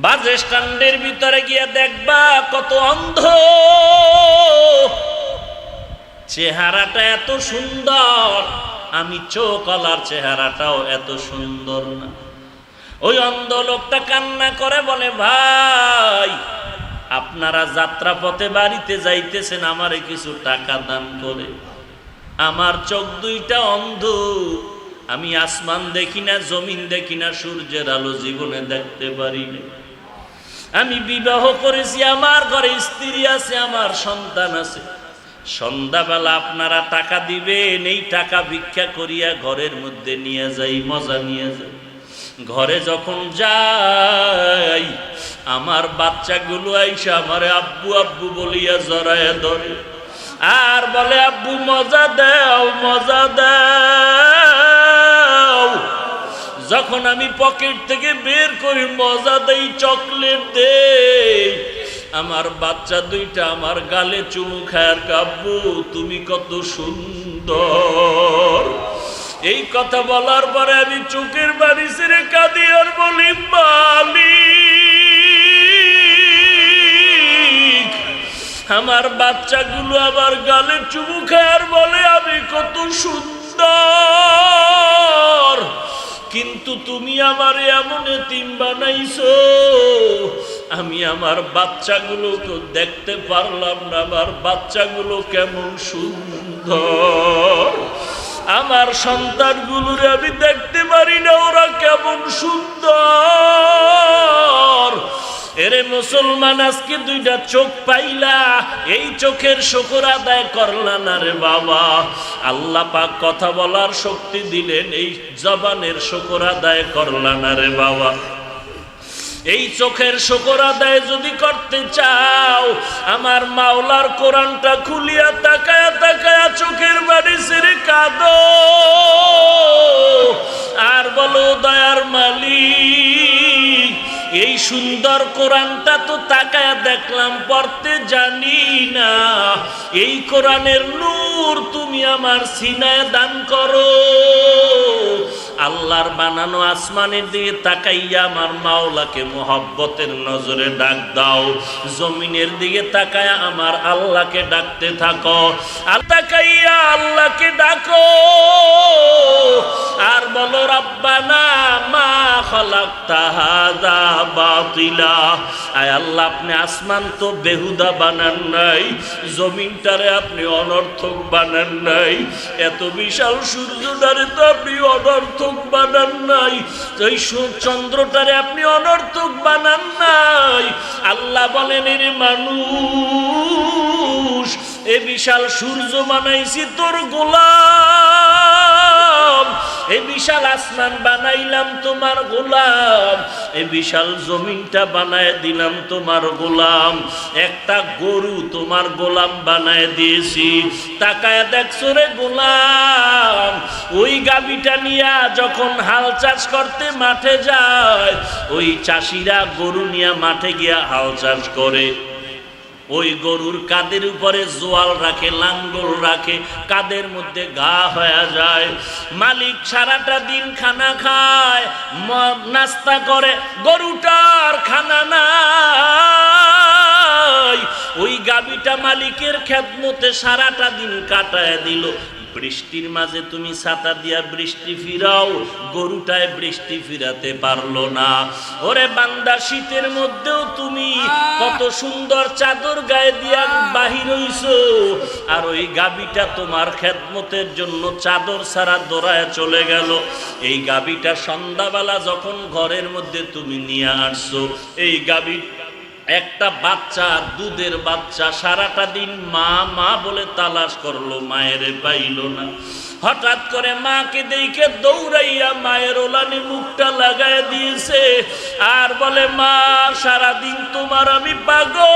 বাস স্ট্যান্ডের ভিতরে গিয়ে দেখবা কত অন্ধ, চেহারাটা এত সুন্দর, আমি চোখলার চেহারাটাও এত সুন্দর না। ওই অন্ধ লোকটা কান্না করে বলে, ভাই আপনারা যাত্রাপথে বাড়িতে যাইতেছেন, আমারে কিছু টাকা দান করে। আমার চোখ দুইটা অন্ধ, আমি আসমান দেখি না, জমিন দেখি না, সূর্যের আলো জীবনে দেখতে পারি না। আমি বিবাহ করেছি, আমার ঘরে স্ত্রী আছে, আমার সন্তান আছে। সন্ধ্যাবেলা আপনারা টাকা দিবেন, এই টাকা ভিক্ষা করিয়া ঘরের মধ্যে নিয়ে যাই, মজা নিয়ে যাই। ঘরে যখন যাই, আমার বাচ্চাগুলো আইসা আমারে আব্বু আব্বু বলিয়া জড়ায় ধরে আর বলে, আব্বু মজা দাও, মজা দাও। যখন আমি পকেট থেকে বের করি মজা দেই, চকলেট দেই, আমার বাচ্চা দুইটা আমার গালে চুমু খায় আর আব্বু তুমি কত সুন্দর। এই কথা বলার পরে আমি চোখের বাড়ি ছেড়ে কাঁদি আর বলি, মালিক আমার বাচ্চাগুলো আমার গালে চুমু খায় আর বলে আমি কত সুন্দর, কিন্তু তুমি আমার এমন এতিম বানাইছো, আমি আমার বাচ্চাগুলোকে দেখতে পারলাম না, আমার বাচ্চাগুলো কেমন সুন্দর, আমার সন্তানগুলোরে আমি দেখতে পারি না, ওরা কেমন সুন্দর। এরে মুসলমান, আজকে দুইটা চোখ পাইলা, এই চোখের শুকর আদায় করলা না রে বাবা। আল্লাহ পাক কথা বলার শক্তি দিলেন, এই জবানের শুকর আদায় করলা না রে বাবা। এই চোখের শুকর আদায় যদি করতে চাও, আমার মাওলার কোরআনটা খুলিয়া তাকায়া তাকায়া চোখের বাড়ি ছেড়ে কাঁদো আর বলো, দয়ার মালিক এই সুন্দর কোরআনটা তো তাকায়া দেখলাম, পড়তে জানি না, এই কোরআনের নূর তুমি আমার সিনায় দান করো। আল্লাহর বানানো আসমানের দিকে তাকাইয়া আমার মাওলাকে মোহাব্বতের নজরে ডাক দাও, জমিনের দিকে তাকায়া আমার আল্লাহকে ডাকতে থাকো, তাকাইয়া আল্লাহকে ডাকো আর বলো, রব্বানা মা খালাকতা হাযা বাতিলা। আয় আল্লাহ, আপনি আসমান তো বেহুদা বানান নাই, জমিনটারে আপনি অনর্থক বানান নাই, এত বিশাল সূর্যটারে তো আপনি অনর্থক বানান নাই, ওই চন্দ্রটারে আপনি অনর্থক বানান নাই। আল্লাহ বলেন, এর মানুষ, এ বিশাল সূর্য বানাইছি তোর গোলাম, এই বিশাল আসমান বানাইলাম তোমার গোলাম, এই বিশাল জমিনটা বানায় দিলাম তোমার গোলাম, একটা গরু তোমার গোলাম বানায় দিয়েছি। তাকায় দেখছো রে গোলাম, ওই গাভীটা নিয়া যখন হাল চাষ করতে মাঠে যায়, ওই চাষিরা গরু নিয়ে মাঠে গিয়া হাল চাষ করে, ওই গরুর কাদের উপরে জোয়াল রাখে, লাঙ্গল রাখে, কাদের মধ্যে ঘা হয়ে যায়। মালিক সারাটা দিন খানা খায়, নাস্তা করে, গরুটার খানা নাই। ওই গাভীটা মালিকের খেদমতে সারাটা দিন কাটায় দিল। বৃষ্টির মাঝে তুমি ছাতা দিয়া বৃষ্টি ফিরাও, গরুটায় বৃষ্টি ফিরাতে পারলো না। ওরে বান্দা, শীতের মধ্যেও তুমি কত সুন্দর চাদর গায়ে দিয়া বাহির হইছো, আর ওই গাভীটা তোমার খেদমতের জন্য চাদর ছাড়া দৌড়ায় চলে গেল। এই গাভীটা সন্ধ্যাবেলা যখন ঘরের মধ্যে তুমি নিয়ে আসছো, এই গাভী একটা বাচ্চা, দুধের বাচ্চা, সারাটা দিন মা মা বলে তালাশ করলো, মায়ের পাইল না। হঠাৎ করে মাকে দেখে দৌড়াইয়া মায়ের ওলানে মুখটা লাগায় দিয়েছে আর বলে, মা সারাদিন তোমার আমি পাগল,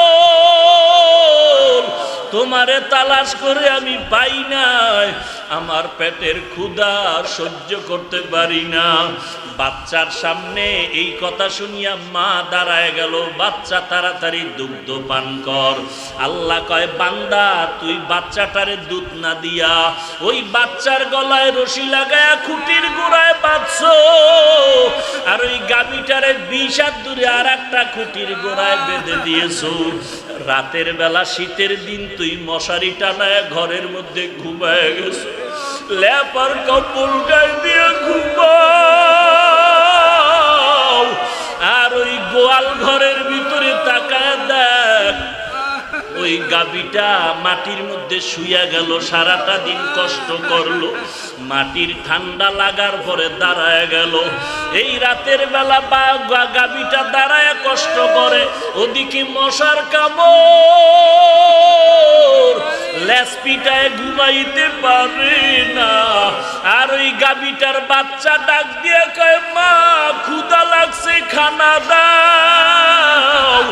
তোমারে তালাশ করে আমি পাই নাই, আমার পেটের ক্ষুধা সহ্য করতে পারি না। বাচ্চার সামনে এই কথা শুনিয়া মা দাঁড়ায় গেল, বাচ্চা তাড়াতাড়ি দুগ্ধ পান কর। আল্লাহ কয় বান্দা তুই বাচ্চাটারে দুধ না দিয়া ওই বাচ্চার গলায় রশি লাগায়া খুঁটির গোড়ায় বাঁধছো, আর ওই গাভীটারে 20 হাত দূরে আর একটা খুঁটির গোড়ায় বেঁধে দিয়েছো। রাতের বেলা শীতের দিন তুই মশারি টানায় ঘরের মধ্যে ঘুমায় গেছো, লেপার কম্বল গায়ে দিয়ে ঘুমাও। আর ওই গোয়াল ঘরের ভিতরে তাকায় দেখ ওই গাভীটা মাটির মধ্যে শুইয়া গেল, সারাটা দিন কষ্ট করলো, মাটির ঠান্ডা লাগার পরে দাঁড়ায় গেল। এই রাতের বেলা গাভীটা দাঁড়ায় কষ্ট করে, ওদিকে মশার কামড়, লেজ পিটায় ঘুমাইতে পারে না। আর ওই গাভীটার বাচ্চা ডাক দিয়ে কয় মা ক্ষুধা লাগছে, খানা দাও।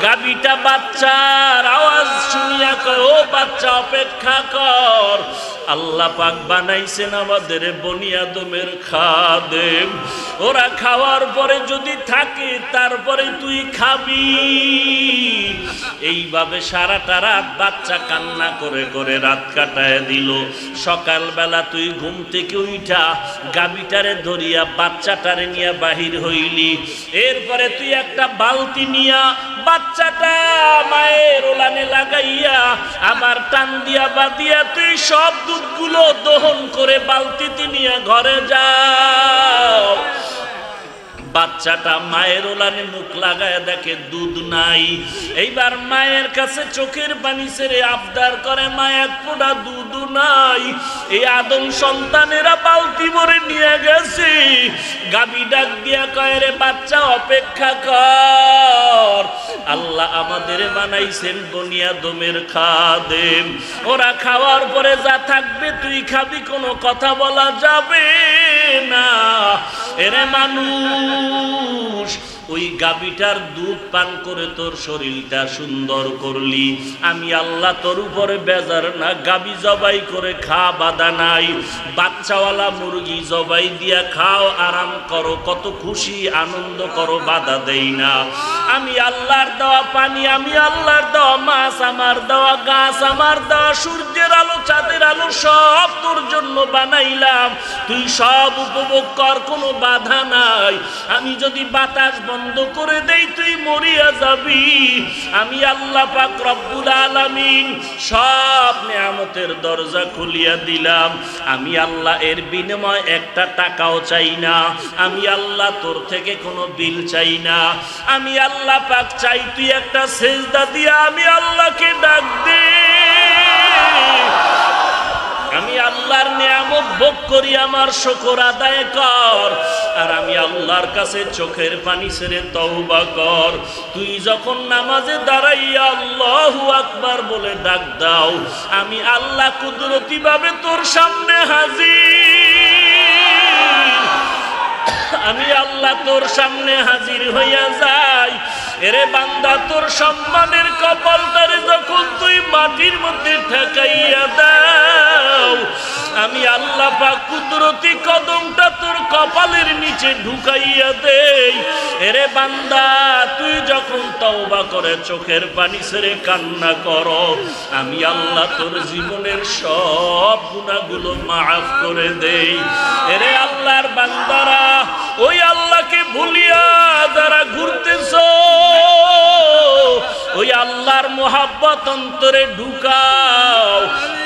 গাভীটা বাচ্চার আওয়াজ শুনিয়া কয় ও বাচ্চা অপেক্ষা কর, আল্লাহ পাক বানাইছেন আমাদের বনি আদমের খাদেম, ওরা খাওয়ার পরে যদি থাকে তারপরে তুই খাবি। এইভাবে সারাটা রাত বাচ্চা কান্না করে করে রাত কাটায় দিল। সকালবেলা তুই ঘুম থেকে উঠা গাভীটারে ধরিয়া বাচ্চাটারে নিয়ে বাহির হইলি। এরপরে তুই একটা বালতি নিয়া বাচ্চাটা মায়ের ওলানে লাগাইয়া আবার টান দিয়া বাঁধিয়া তুই সব দুধগুলো দহন করে বালতিতে নিয়ে ঘরে যাও। বাচ্চাটা মায়ের ওলানে মুখ লাগায় দেখে দুধ নাই। এইবার মায়ের কাছে চোখের পানি ছেড়ে আবদার করে, মা এক ফোঁটা দুধ নাই। এই আদম সন্তানেরা বালতি ভরে নিয়ে গেছে। গাভী ডাক দিয়া কয় রে বাচ্চা অপেক্ষা কর, আল্লাহ আমাদের বানাইছেন বনি আদমের খাদেম, ওরা খাওয়ার পরে যা থাকবে তুই খাবি, কোনো কথা বলা যাবে না। এরে মানুষ, ওই গাভীটার দুধ পান করে তোর শরীরটা সুন্দর করলি, আমি আল্লাহ তোর উপরে বেজার না। গাভী জবাই করে খা, বাধা নাই। বাচ্চাওয়ালা মুরগি জবাই দিয়া খাও, আরাম করো, কত খুশি আনন্দ করো, বাধা দেই না। আমি আল্লাহর দেওয়া পানি, আমি আল্লাহর দেওয়া মাছ, আমার দেওয়া গাছ, আমার দেওয়া সূর্যের আলো, চাঁদের আলো সব তোর জন্য বানাইলাম, তুই সব উপভোগ কর, কোনো বাধা নাই। আমি যদি বাতাস বন্ধ করে দেই তুই মরিয়া যাবি। আমি আল্লাহ পাক রব্বুল আলামিন সব নিয়ামতের দরজা খুলিয়া দিলাম। আমি আল্লাহ এর বিনিময়ে একটা টাকাও চাই না। আমি আল্লাহ তোর থেকে কোনো বিল চাই না। আমি আল্লাহ পাক চাই তুই একটা সেজদা দিয়া আমি আল্লাহকে ডাক দে। আমি আল্লাহর নিয়ামত ভোগ করি, আমার শুকর আদায় কর। আর আমি আল্লাহর কাছে চোখের পানি ছেড়ে তওবা কর। তুই যখন নামাজে দাঁড়াইয়া আল্লাহু আকবার বলে ডাক দাও, আমি আল্লাহ কুদরতি ভাবে তোর সামনে হাজির। আমি আল্লাহ তোর সামনে হাজির হইয়া যাই। এরে বান্দা, তোর সম্মানের কপালটারে যখন তুই মাটির মধ্যে ঠেকাইয়া দাও, আমি আল্লাহ পাক কুদরতি কদমটা তোর কপালের নিচে ঢুকাইয়া দেই। এরে বান্দা, তুই যখন তওবা করে চোখের পানি ছেড়ে কান্না করো, আমি আল্লাহ তোর জীবনের সব গুনাহগুলো মাফ করে দেই। এরে আল্লাহর বান্দারা, ওই আল্লাহকে ভুলিয়া যারা ঘুরতেছো, ওই আল্লাহর মোহাব্বত অন্তরে ঢুকাও।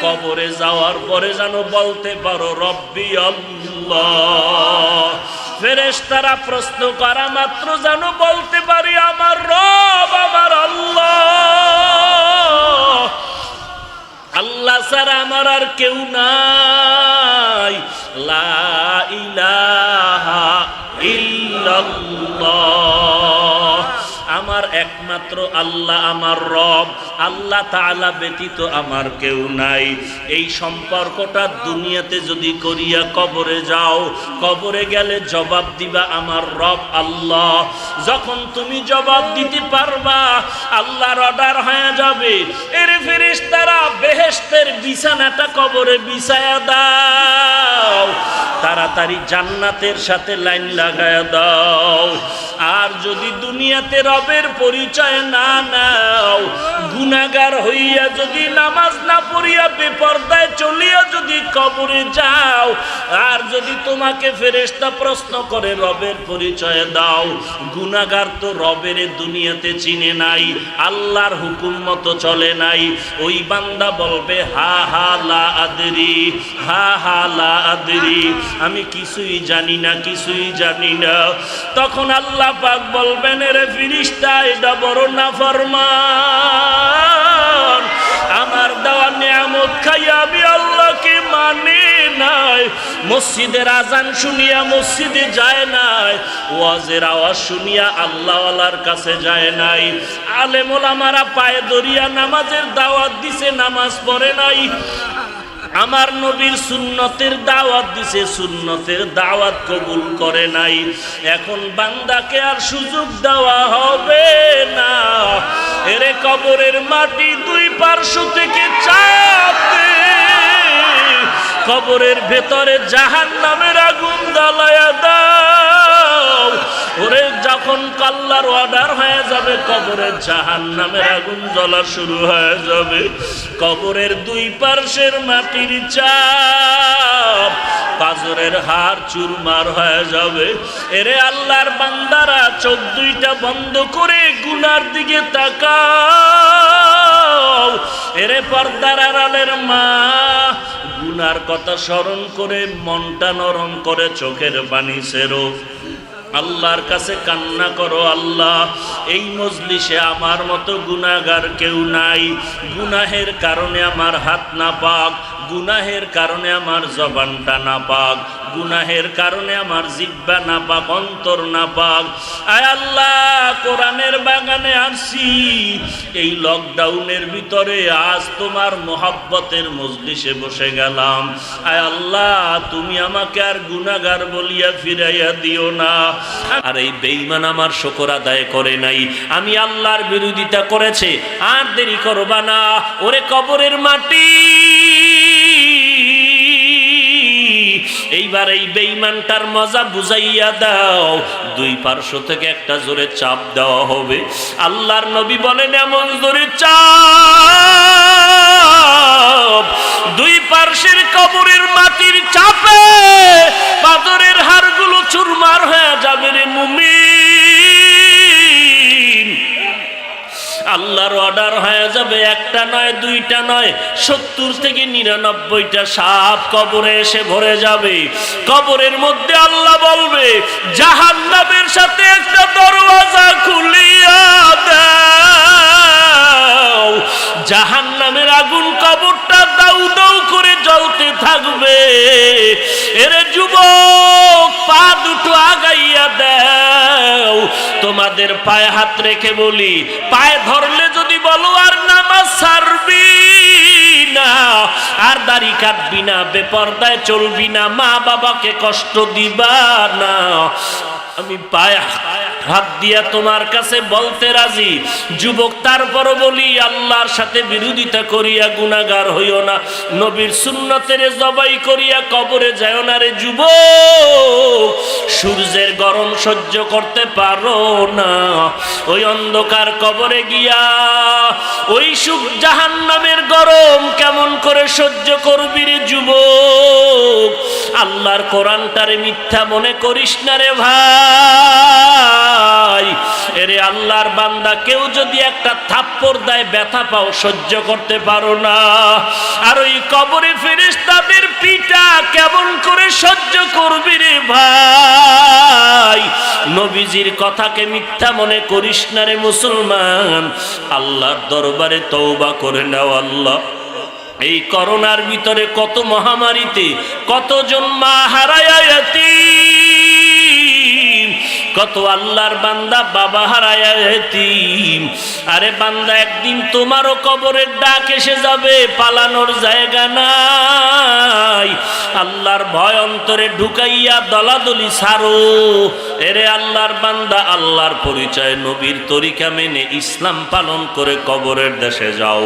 কবরে যাওয়ার পরে যেন বলতে পারো রব্বি আল্লাহ। ফেরেশতারা প্রশ্ন করা মাত্র যেন বলতে পারি আমার রব আমার আল্লাহ। আল্লাহ ছাড়া আমার আর কেউ নাই। লা ইলাহা ইল্লাল্লাহ। আমার আমার একমাত্র আল্লাহ আমার রব, আল্লাহ তাআলা ব্যতীত আমার কেউ নাই। এই সম্পর্কটা দুনিয়াতে যদি করিয়া কবরে যাও, কবরে গেলে জবাব দিবা আমার রব আল্লাহ। যখন তুমি জবাব দিতে পারবা, আল্লাহর অর্ডার হয়ে যাবে, এর ফেরেশতারা বেহেশতের বিছানাটা কবরে বিছায়া দাও, তাড়াতাড়ি জান্নাতের সাথে লাইন লাগায়া দাও। আর যদি দুনিয়াতে রবের পরিচয় না নাও, গুনাহগার হইয়া যদি নামাজ না পড়িয়া বেপরদায় চলিয়া যদি কবরে যাও, আর যদি তোমাকে ফেরেশতা প্রশ্ন করে রবের পরিচয় দাও, গুনাহগার তো রবের দুনিয়াতে চিনে নাই, আল্লাহর হুকুম মতো চলে নাই, ওই বান্দা বলবে হা হা লা আদরি, হা হা লা আদরি, আমি কিছুই জানি না, কিছুই জানি না। তখন আল্লাহ পাক বলবেন, রে ফেরেশতা, এটা বড় নাফরমান, আমার দেওয়া নিয়ামত খাইয়া আমি আল্লাহকে মানে নাই, মসজিদের আজান শুনিয়া মসজিদে যায় নাই, ওয়াজের আওয়াজ শুনিয়া আল্লাহওয়ালার কাছে যায় নাই, আলেম ওলামারা পায়ে ধরিয়া নামাজের দাওয়াত দিছে, নামাজ পড়ে নাই, আমার নবীর সুন্নতের দাওয়াত দিছে, সুন্নতের দাওয়াত কবুল করে নাই। এখন বান্দাকে আর সুযোগ দেওয়া হবে না, এরে কবরের মাটি দুই পার্শ্ব থেকে চাপ দে, কবরের ভেতরে জাহান্নামের আগুন জ্বালায়া দাও। ওরে যখন আল্লাহর অর্ডার হয়ে যাবে, কবরের জাহান্নামের আগুন জ্বলা শুরু হয়ে যাবে, কবরের দুই পার্শ্বের মাটির চাপ, পাজরের হাড় চুরমার হয়ে যাবে। এরে আল্লাহর বান্দারা, চোখ দুইটা বন্ধ করে গুনার দিকে তাকাও। এরে পর্দার আড়ালের মা, গুনার কথা স্মরণ করে মনটা নরম করে চোখের পানি ছেড়ো, আল্লাহর কাছে কান্না করো, আল্লাহ এই মজলিসে আমার মতো গুনাহগার কেউ নাই, গুনাহের কারণে আমার হাত নাপাক, গুনাহের কারণে আমার জবানটা নাপাক, গুনাহের কারণে আমার জিহ্বা নাপাক, অন্তর নাপাক। আয় আল্লাহ, কোরআনের বাগানে আসছি, এই লকডাউনের ভিতরে আজ তোমার মোহাব্বতের মজলিসে বসে গেলাম। আয় আল্লাহ, তুমি আমাকে আর গুনাহগার বলিয়া ফিরাইয়া দিও না। আর এই বেঈমান আমার শুকর আদায় করে নাই, আমি আল্লাহর বিরোধিতা করেছে, আর দেরি করবা না। ওরে কবরের মাটি, এইবার এই বেঈমানটার মজা বুঝাইয়া দাও। দুই পার্শ্ব থেকে একটা জোরে চাপ দেওয়া হবে। আল্লাহর নবী বলেন, এমন জোরে চাপ, দুই পার্শ্বের কবরের মাটির চাপে পাথরের হাড়গুলো চুরমার হয়ে যাবে রে মুমিন। আল্লাহর অর্ডার হয়ে যাবে, একটা নয়, দুইটা নয়, 70 থেকে 99টা সাপ কবরে এসে ভরে যাবে। কবরের মধ্যে আল্লাহ বলবে, জাহান্নামের সাথে একটা দরওয়াজা খুলিয়া দাও। জাহান্নামের আগুন কবরটা দাউ দাউ করে জ্বলতে থাকবে। এরে যুবক, পা দুটো আগাইয়া দাও। তোমাদের পায়ে হাত রেখে বলি, পায়ে ধরলে যদি বলো আর নামাজ ছাড়বি না, আর দাড়ি কাটবি না, বেপরদায় চলবি না, মা বাবাকে কষ্ট দিবা না, আমি পায়ে হাত দিয়া তোমার কাছে বলতে রাজি। যুবক, তারপরও বলি, আল্লাহর সাথে বিরোধিতা করিয়া গুনাহগার হইও না, নবীর সুন্নতের জবাই করিয়া কবরে যাও না রে যুবক। সূর্যের গরম সহ্য করতে পারো না, ওই অন্ধকার কবরে গিয়া ওই জাহান্নামের গরম কেমন করে সহ্য করবি রে যুবক। আল্লাহর কোরআনটারে মিথ্যা মনে করিস না রে ভাই। এরে আল্লাহর বান্দা, কেউ যদি একটা থাপ্পড় দেয় ব্যথা পাও, সহ্য করতে পারো না, আর ওই কবরে ফেরেশতাদের পিটা কেমন করে সহ্য করবি রে ভাই। নবীজির কথাকে মিথ্যা মনে করিস না রে মুসলমান। আল্লাহর দরবারে তওবা করে নাও। আল্লাহ, এই করোনার ভিতরে কত মহামারীতে কতজন মা হারায়া ইয়াতীম, কত আল্লাহর বান্দা বাবা হারায় এতিম। আরে বান্দা, একদিন তোমারও কবরের ডাক এসে যাবে, পালানোর জায়গা নাই। আল্লাহর ভয় অন্তরে ঢুকাইয়া দলাদলি ছাড়ো। এরে আল্লাহর বান্দা, আল্লাহর পরিচয় নবীর তরিকা মেনে ইসলাম পালন করে কবরের দেশে যাও।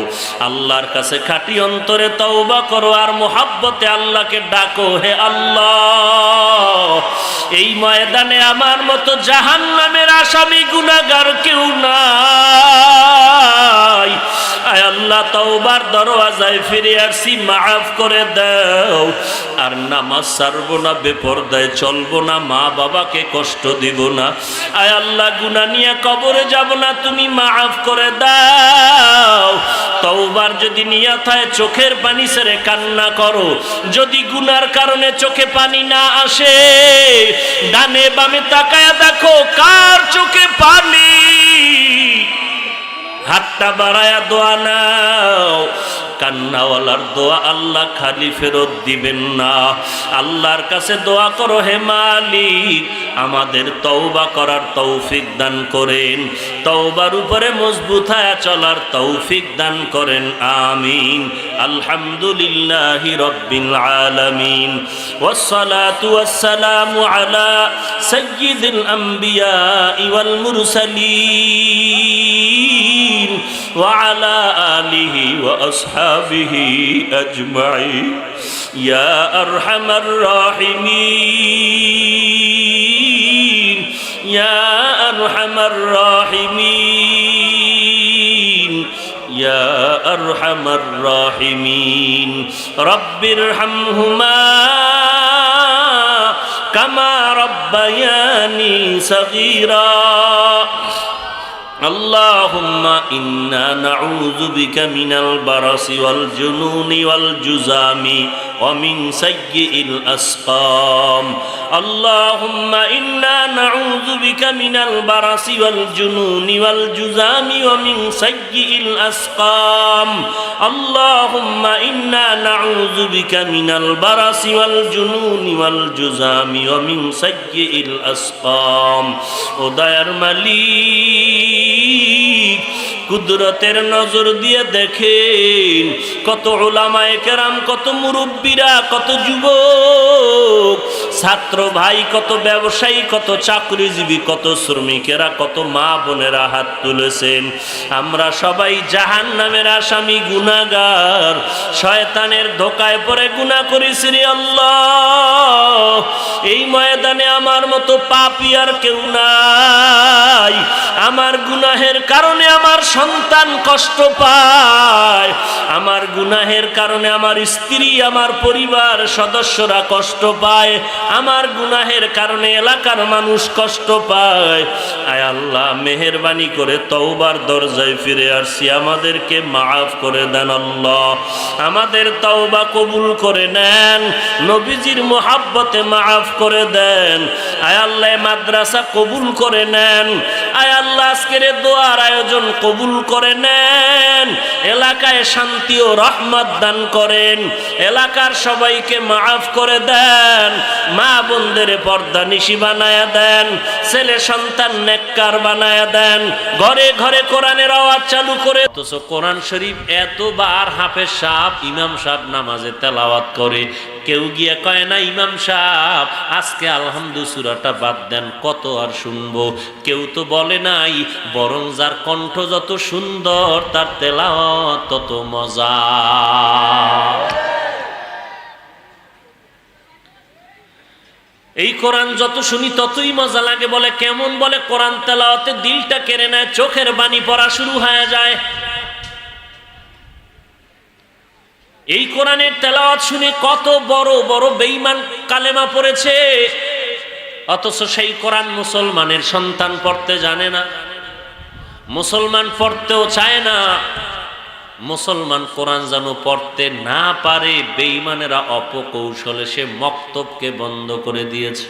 আল্লাহর কাছে খাঁটি অন্তরে তওবা করো আর মুহাব্বতে আল্লাহকে ডাকো, হে আল্লাহ, এই ময়দানে আমার মতো জাহান্নামের আসামি গুনাহগার কেউ নাই। আয় আল্লাহ, তওবার দরওয়াজায় ফিরে আসছি, মাফ করে দাও। আর নামাজ ছাড়বো না, বেপরদায় চলবো না, মা বাবাকে কষ্ট দিব না। আয় আল্লাহ, গুনাহ নিয়ে কবরে যাব না, তুমি মাফ করে দাও। তওবার যদি নিয়ত হয় চোখের পানি ছেড়ে কান্না করো। যদি গুনার কারণে চোখে পানি না আসে, ডানে বামে তাকায়া দেখো কার চোখে পানি। হাতটা বাড়ায়া দোয়া নাও। কান্নাওয়ালার দোয়া আল্লাহ খালি ফেরত দিবেন না। আল্লাহর কাছে দোয়া করো, হে মালিক, আমাদের তওবা করার তৌফিক দান করেন, তওবার উপরে মজবুত হয়ে চলার তৌফিক দান করেন, আমিন। আলহামদুলিল্লাহি রাব্বিল আলামিন, ওয়াসসালাতু ওয়াসসালামু আলা সাইয়্যিদিল আমবিয়া ওয়াল মুরসালিন ওয়া আলা আলিহি ওয়া আসহাবিহি আজমাইন ইয়া আরহামার রাহিমিন ইয়া আরহামার রাহিমিন ইয়া আরহামার রাহিমিন। রব্বিরহামহুমা কামা রব্বায়ানি সগীরা। اللهم إنا نعوذ بك من البرص والجنون والجذام ومن سيء الأسقام. اللهم إنا نعوذ بك من البرص والجنون والجذام ومن سيء الأسقام. اللهم إنا نعوذ بك من البرص والجنون والجذام ومن سيء الأسقام. উদয়ের মালিক, কুদরতের নজর দিয়ে দেখেন কত উলামায়ে কেরাম, কত মুরব্বীরা, কত যুবক ছাত্র ভাই, কত ব্যবসায়ী, কত চাকরিজীবী, কত শ্রমিকেরা, কত মা বোনেরা হাত তুলেছেন। আমরা সবাই জাহান্নামের আসামি, গুনাহগার, শয়তানের ধোকায় পড়ে গুনাহ করেছি রে আল্লাহ। এই ময়দানে আমার মতো পাপী আর কেউ নাই। আমার গুনাহের কারণে আমার সন্তান কষ্ট পায়, আমার গুনাহের কারণে আমার স্ত্রী, আমার পরিবার সদস্যরা কষ্ট পায়, আমার গুনাহের কারণে এলাকার মানুষ কষ্ট পায়। আয় আল্লাহ, মেহেরবানি করে তওবার দরজায় ফিরে আসছি, আমাদেরকে মাফ করে দেন আল্লাহ। আমাদের তওবা কবুল করে নেন, নবীজির মুহাব্বতে মাফ করে দেন। আয় আল্লাহ, মাদ্রাসা কবুল করে নেন। আয় আল্লাহ, আজকের দোয়ার আয়োজন কবুল করে নেন। এলাকায় শান্তি ও রহমত দান করেন। এলাকার সবাইকে মাফ করে দেন। মা বোনদের পর্দা নিশি বানায়া দেন। ছেলে সন্তান নেককার বানায়া দেন। ঘরে ঘরে কোরআনের আওয়াজ চালু করে। অথচ কোরআন শরীফ এতবার হাফেজ সাহেব, ইমাম সাহেব নামাজে তেলাওয়াত করে, কেউ গিয়ে কয় না ইমাম সাহেব আজকে আলহামদু সূরাটা বাদ দেন, কত আর শুনবো। কেউ তো বলে নাই, বরং যার কণ্ঠ যত সুন্দর তার তেলাওয়াত তত মজা। এই কোরআন যত শুনি ততই মজা লাগে। বলে কেমন? বলে কোরআন তেলাওয়াতে দিলটা কেড়ে নেয়, চোখের বাণী পড়া শুরু হয়ে যায়। এই কোরআনের তেলাওয়াত শুনে কত বড় বড় বেঈমান কালেমা পড়েছে, অথচ সেই কোরআন মুসলমানের সন্তান পড়তে জানে না, মুসলমান পড়তেও চায় না। মুসলমান কোরআন যেন পড়তে না পারে, বেঈমানেরা অপকৌশলে সে মক্তবকে বন্ধ করে দিয়েছে।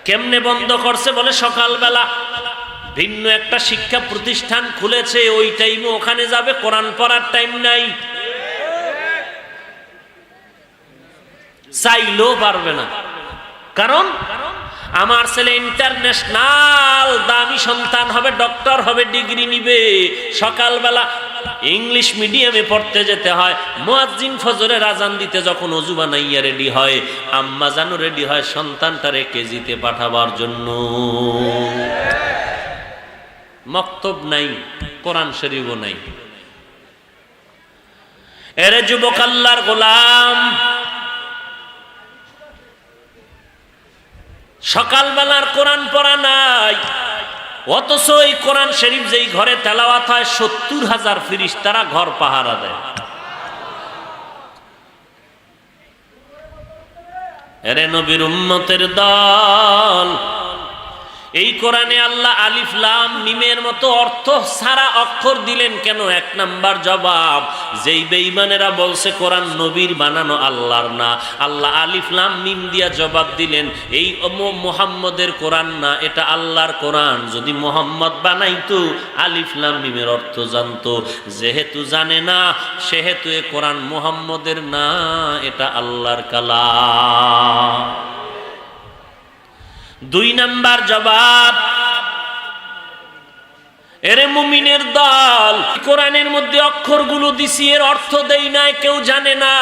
কেমনে বন্ধ করছে? বলে সকালবেলা ভিন্ন একটা শিক্ষা প্রতিষ্ঠান খুলেছে, ওই টাইমে ওখানে যাবে, কোরআন পড়ার টাইম নাই, চাইলেও পারবে না। কারণ আমার ছেলে ইন্টারন্যাশনাল দামি সন্তান হবে, ডক্টর হবে, ডিগ্রি নিবে, সকালবেলা ইংলিশ মিডিয়ামে পড়তে যেতে হয়, মুয়াজ্জিন ফজরের আজান দিতে যখন ওযু বানাইয়া রেডি হয়, আম্মা জানু রেডি হয় সন্তানটারে কেজিতে পাঠাবার জন্য। মক্তব নাই, কোরআন শরীফও নাই। এরে যুবক আল্লাহর গোলাম, সকালবেলার কোরআন পড়া নাই, অথচ এই কোরআন শরীফ যেই ঘরে তেলাওয়াত হয় ৭০,০০০ ফেরেশতারা ঘর পাহারা দেয়। এরে নবীর উম্মতের দল, এই কোরআনে আল্লাহ আলিফ লাম মিমের মতো অর্থ ছাড়া অক্ষর দিলেন কেন? এক নাম্বার জবাব, যেই বেঈমানেরা বলছে কোরআন নবীর বানানো, আল্লাহর না, আল্লাহ আলিফ লাম মিম দিয়া জবাব দিলেন এই মুহাম্মদের কোরআন না, এটা আল্লাহর কোরআন। যদি মুহাম্মদ বানাইতো আলিফ লাম মিমের অর্থ জানতো, যেহেতু জানে না সেহেতু এ কোরআন মুহাম্মদের না, এটা আল্লাহর কালাম। দুই নাম্বার জবাব, এরে মুমিনের দল, কোরআনের মধ্যে অক্ষরগুলো দিছি, এর অর্থ দেই নাই, কেউ জানে না।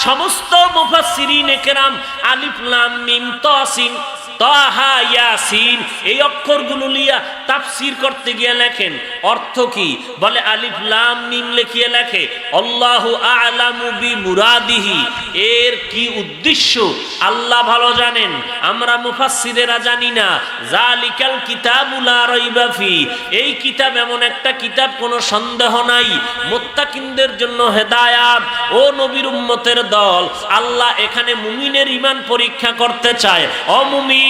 সমস্ত মুফাসসিরিনে কেরাম আলিফ লাম মিম তাসিন তাহা ইয়াসিন এই অক্ষরগুলো লিয়া তাফসীর করতে গিয়ে লেখেন অর্থ কি? বলে আলিফ লাম মিম লিখিয়ে লেখে আল্লাহু আ'লামু বিমুরাদিহি, এর কি উদ্দেশ্য আল্লাহ ভালো জানেন, আমরা মুফাসসিরেরা জানি না। যালিকাল কিতাবু লা রাইবা ফি, এই কিতাব এমন একটা কিতাব কোনো সন্দেহ নাই, মুত্তাকিনদের জন্য হেদায়াত। ও নবীর উম্মতের দল, আল্লাহ এখানে মুমিনের ঈমান পরীক্ষা করতে চায়। ও মুমিন,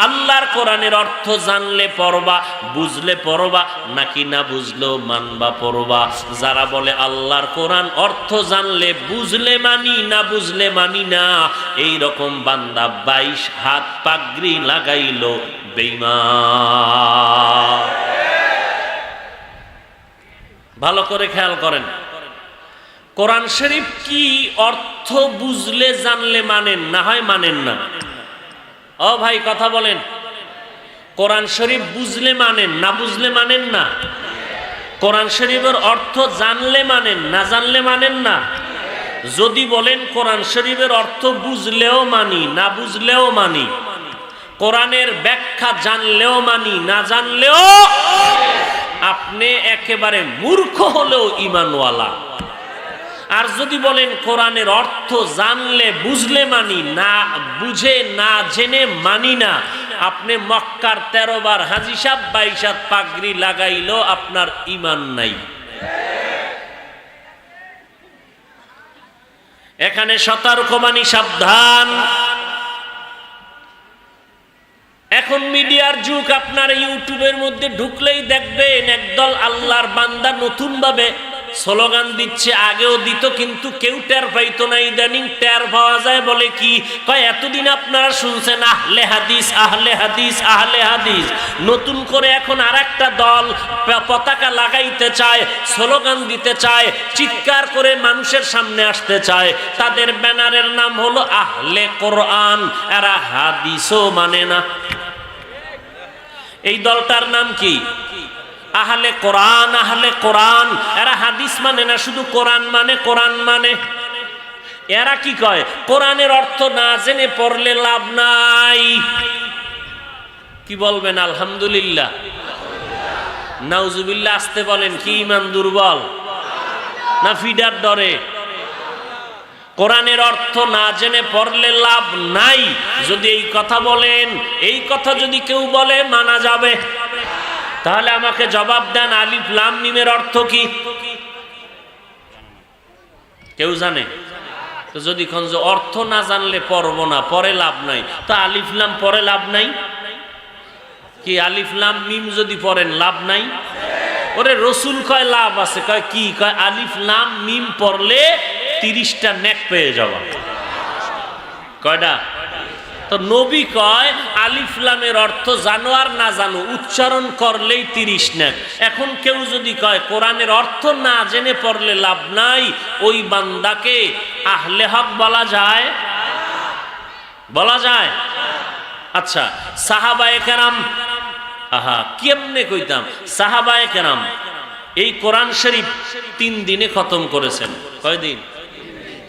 আল্লাহর কোরআনের অর্থ জানলে পড়বা, বুঝলে পড়বা, নাকি না বুঝলেও মানবা পড়বা? যারা বলে আল্লাহর কোরআন অর্থ জানলে বুঝলে মানি, না বুঝলে মানি না, এই রকম বান্দা 22 হাত পাগড়ি লাগাইল বেঈমান। ভালো করে খেয়াল করেন, কোরআন শরীফ কি অর্থ বুঝলে জানলে মানেন, না হয় মানেন না? ও ভাই কথা বলেন, কোরআন শরীফ বুঝলে মানেন, না বুঝলে মানেন না? কোরআন শরীফের অর্থ জানলে মানেন, না জানলে মানেন না? যদি বলেন কোরআন শরীফের অর্থ বুঝলেও মানি, না বুঝলেও মানি, কোরআনের ব্যাখ্যা জানলেও মানি, না জানলেও, আপনি একেবারে মূর্খ হলেও ঈমানওয়ালা। আর যদি বলেন কোরআনের অর্থ জানলে বুঝলে মানি, না বুঝে না জেনে মানি না, আপনি মক্কার 13 বার হাজী সাহেব 22 হাত পাগড়ি লাগাইলো আপনার ঈমান নাই। এখানে সতর্কবাণী, সাবধান। এখন মিডিয়ার যুগ, আপনার ইউটিউবের মধ্যে ঢুকলেই দেখবেন একদল আল্লাহর বান্দা নতুন ভাবে স্লোগান দিচ্ছে। আগেও দিত কিন্তু কেউ টের পাইতো না, ইদানিং টের পাওয়া যায়। বলে কি কয়, এতদিন আপনারা শুনছেন আহলে হাদিস, আহলে হাদিস, আহলে হাদিস, নতুন করে এখন আরেকটা দল পতাকা লাগাইতে চায়, স্লোগান দিতে চায়, চিৎকার করে মানুষের সামনে আসতে চায়। তাদের ব্যানারের নাম হলো আহলে কোরআন, এরা হাদিসও মানে না। এই দলটার নাম কি? আহলে কোরআন। আহলে কোরআন, এরা হাদিস মানে না, শুধু কোরআন মানে, কোরআন মানে। এরা কি কয়, কোরআনের অর্থ না জেনে পড়লে লাভ নাই। কি বলবেন? আলহামদুলিল্লাহ, নাউজুবিল্লাহ। আসতে বলেন, কি ঈমান দুর্বল না ফিডার ডরে? কোরআনের অর্থ না জেনে পড়লে লাভ নাই। যদি এই কথা বলেন, এই কথা যদি কেউ বলে মানা যাবে। তাহলে আমাকে জবাব দেন, আলিফ লাম মিমের অর্থ কি? কেউ জানে? তো যদি অর্থ না জানলে পড়বো না, পরে লাভ নাই, তো আলিফ লাম পরে লাভ নাই কি? আলিফ লাম মিম যদি পড়েন লাভ নাই? ওরে রসুল কয় লাভ আছে। কয় কি? কয় আলিফ লাম মিম পড়লে 30টা নেক পেয়ে যাওয়া। কয়টা? তো নবী কয় আলিফ লামের অর্থ জানো আর না জানো, উচ্চারণ করলেই 30 নেক। এখন কেউ যদি কয় কোরআনের অর্থ না জেনে পড়লে লাভ নাই, ওই বান্দাকে আহলে হক বলা যায়? বলা যায়? আচ্ছা, সাহাবায়ে কেরাম, আহা কেমনে কইতাম, সাহাবায়ে কেরাম এই কোরআন শরীফ 3 দিনে খতম করেছেন। কয়দিন?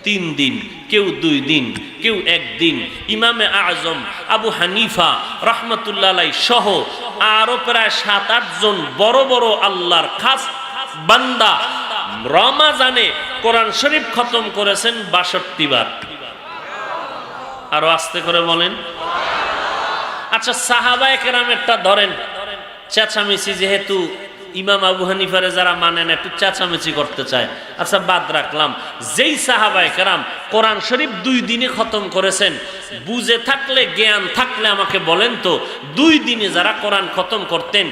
3 দিন, কেউ 2 দিন, কেউ 1 দিন। ইমামে আজম আবু হানিফা রহমতুল্লাহ আলাইহি সহ আরো প্রায় 7-8 জন বড় বড় আল্লাহর খাস বান্দা রমাজানে কোরআন শরীফ খতম করেছেন 62 বার। আরো আস্তে করে বলেন। আচ্ছা, সাহাবায়ে কেরামেরটা ধরেন, চেঁচামেচি যেহেতু ইমাম আবু হানিফারে যারা মানেন একটু চেঁচামেচি করতে চায়, আচ্ছা বাদ রাখলাম। যেই সাহাবায়ে কেরাম কোরআন শরীফ 2 দিনে খতম করেছেন, বুঝে থাকলে জ্ঞান থাকলে আমাকে বলেন তো, 2 দিনে যারা কোরআন খতম করতেন,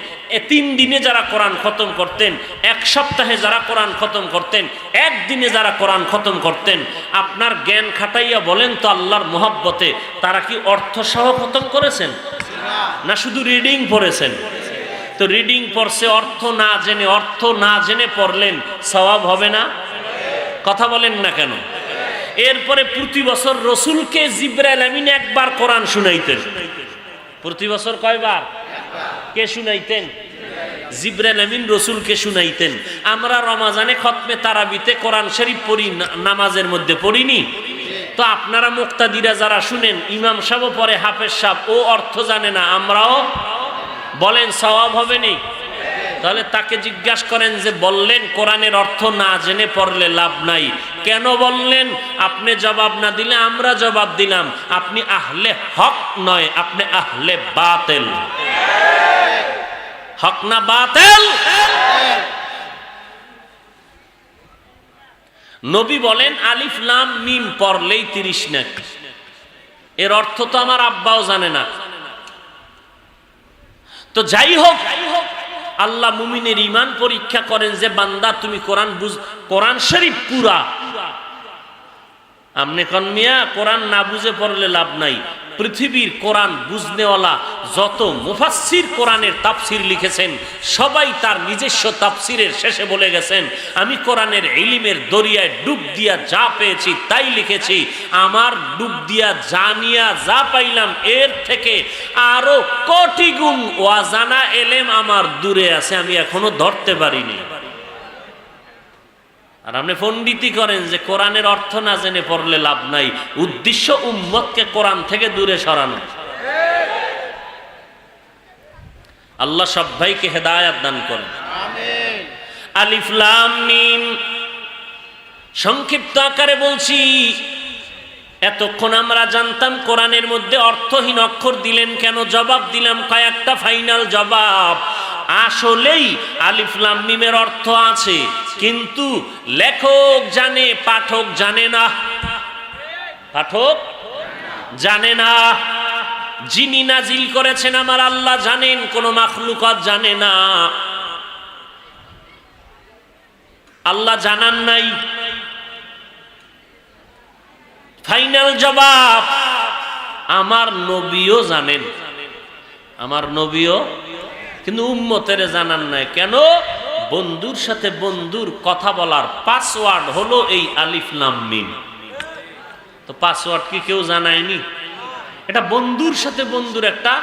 3 দিনে যারা কোরআন খতম করতেন, 1 সপ্তাহে যারা কোরআন খতম করতেন, 1 দিনে যারা কোরআন খতম করতেন, আপনার জ্ঞান খাটাইয়া বলেন তো আল্লাহর মোহাব্বতে তারা কি অর্থ সহ খতম করেছেন না শুধু রিডিং পড়েছেন? তো রিডিং পড়ছে অর্থ না জেনে পড়লেন, সওয়াব হবে না? কথা বলেন না কেন? এরপরে প্রতি বছর রসুলকে জিবরাইল আমিন 1 বার কোরআন শুনাইতেন। প্রতি বছর কয়বার? কে শুনাইতেন? জিবরাইল আমিন রসুলকে শুনাইতেন। আমরা রমাজানে খতমে তারাবিতে কোরআন শরীফ পড়ি, নামাজের মধ্যে পড়িনি? তো আপনারা মুক্তাদিরা যারা শুনেন, ইমাম সাহেব পরে হাফেজ সাহেব, ও অর্থ জানে না, আমরাও বলেন সওয়াব হবে নি? তাহলে তাকে জিজ্ঞাসা করেন যে বললেন কোরআনের অর্থ না জেনে পড়লে লাভ নাই, কেন বললেন? আপনি জবাব না দিলে আমরা জবাব দিলাম, আপনি আহলে হক নয়, আপনি আহলে বাতিল। হক না বাতিল? নবী বলেন আলিফ লাম মিম পড়লেই 30 নেকি। এর অর্থ তো আমার আব্বাও জানে না। তো যাই হোক, আল্লাহ মুমিনের ঈমান পরীক্ষা করেন যে বান্দা তুমি কোরআন শরীফ পুরা, আমনে কোন মিয়া কোরআন না বুঝে পড়লে লাভ নাই। পৃথিবীর কোরআন বুঝনেওয়ালা যত মুফাসসির কোরআনের তাফসির লিখেছেন, সবাই তার নিজস্ব তাফসিরের শেষে বলে গেছেন, আমি কোরআনের ইলমের দরিয়ায় ডুব দিয়া যা পেয়েছি তাই লিখেছি। আমার ডুব দিয়া জানিয়া যা পাইলাম এর থেকে আরো কোটি গুণ ওয়াজানা এলেম আমার দূরে আছে, আমি এখনো ধরতে পারিনি। আর আপনি পণ্ডিতি করেন যে কোরআনের অর্থ না জেনে পড়লে লাভ নাই। উদ্দেশ্য উম্মতকে কোরআন থেকে দূরে সরানো। আল্লাহ সবাইকে হেদায়েত দান করেন, আমিন। আলিফ লাম মিম সংক্ষিপ্ত আকারে বলছি। এতক্ষণ আমরা জানতাম কোরআনের মধ্যে অর্থহীন অক্ষর দিলেন কেন, জবাব দিলাম কয়েকটা ফাইনাল জবাব। আসলেই আলিফ লাম মিমের অর্থ আছে, কিন্তু লেখক জানে, পাঠক জানে না। পাঠক জানে না। যিনি নাজিল করেছেন আমার আল্লাহ জানেন, কোন মাখলুকাত জানে না। আল্লাহ জানান নাই। ফাইনাল জবাব, আমার নবীও জানেন, আমার নবীও, কিন্তু উম্মতের জানান নাই। কেন? বন্ধুর সাথে বন্ধুর কথা বলার পাসওয়ার্ড হলো এই আলিফ লাম মিম। তো পাসওয়ার্ড কি কেউ জানায়নি? এটা বন্ধুর সাথে বন্ধুর একটা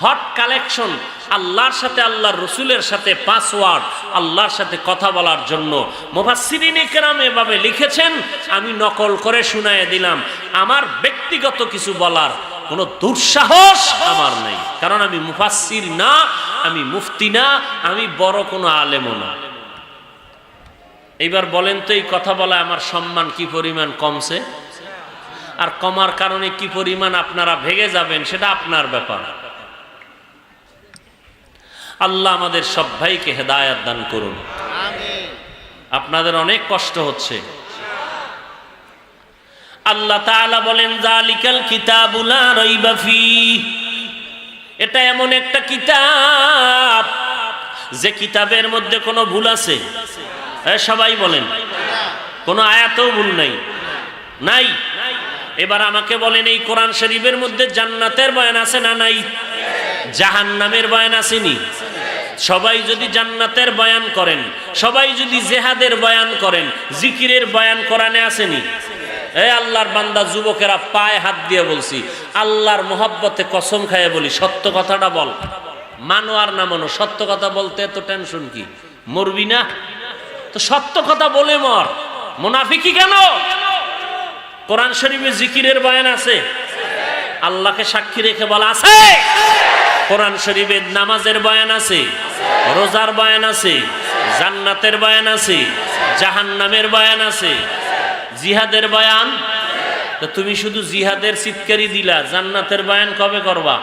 হট কালেকশন। আল্লাহর সাথে আল্লাহর রসুলের সাথে পাসওয়ার্ড, আল্লাহর সাথে কথা বলার জন্য। মুফাসসিরিনে কেরাম এভাবে লিখেছেন, আমি নকল করে শুনাইয়া দিলাম। আমার ব্যক্তিগত কিছু বলার কোনো দুঃসাহস আমার নেই, কারণ আমি মুফাসসির না, আমি মুফতি না, আমি বড় কোনো আলেমও না। এইবার বলেন তো, এই কথা বলা আমার সম্মান কি পরিমাণ কমছে, আর কমার কারণে কি পরিমাণ আপনারা ভেগে যাবেন সেটা আপনার ব্যাপার। আল্লাহ আমাদের সব ভাইকে হেদায়েত দান করুন, আমিন। আপনাদের অনেক কষ্ট হচ্ছে। আল্লাহ তাআলা বলেন যালিকাল কিতাবু লা রাইবা ফীহ, এটা এমন একটা কিতাব যে কিতাবের মধ্যে কোনো ভুল আছে? সবাই বলেন, কোনো আয়াতেও ভুল নাই, নাই। এবার আমাকে বলেন, এই কোরআন শরীফের মধ্যে জান্নাতের বয়ান আছে না নাই? জাহান্নামের বয়ান আসেনি? সবাই যদি জান্নাতের বয়ান করেন, সবাই যদি জিহাদের বয়ান করেন, জিকিরের বয়ান কোরআনে আসেনি? এই আল্লাহর বান্দা যুবকেরা পায়ে হাত দিয়ে বলছি, আল্লাহর মোহাব্বতে কসম খাইয়ে বলি, সত্য কথাটা বল, মানো আর না মানো, সত্য কথা বলতে এত টেনশন কি? মরবি না তো সত্য কথা বলে মর, মুনাফিকি কেন? কোরআন শরীফে জিকিরের বয়ান আছে, আল্লাহকে সাক্ষী রেখে বলা আছে। কোরআন শরীফে নামাজের বয়ান আছে, রোজার বয়ান আছে, জান্নাতের বয়ান আছে, জাহান্নামের বয়ান আছে, জিহাদের বয়ান। তো তুমি শুধু জিহাদের চিৎকারি দিলা, জান্নাতের বয়ান কবে করবা?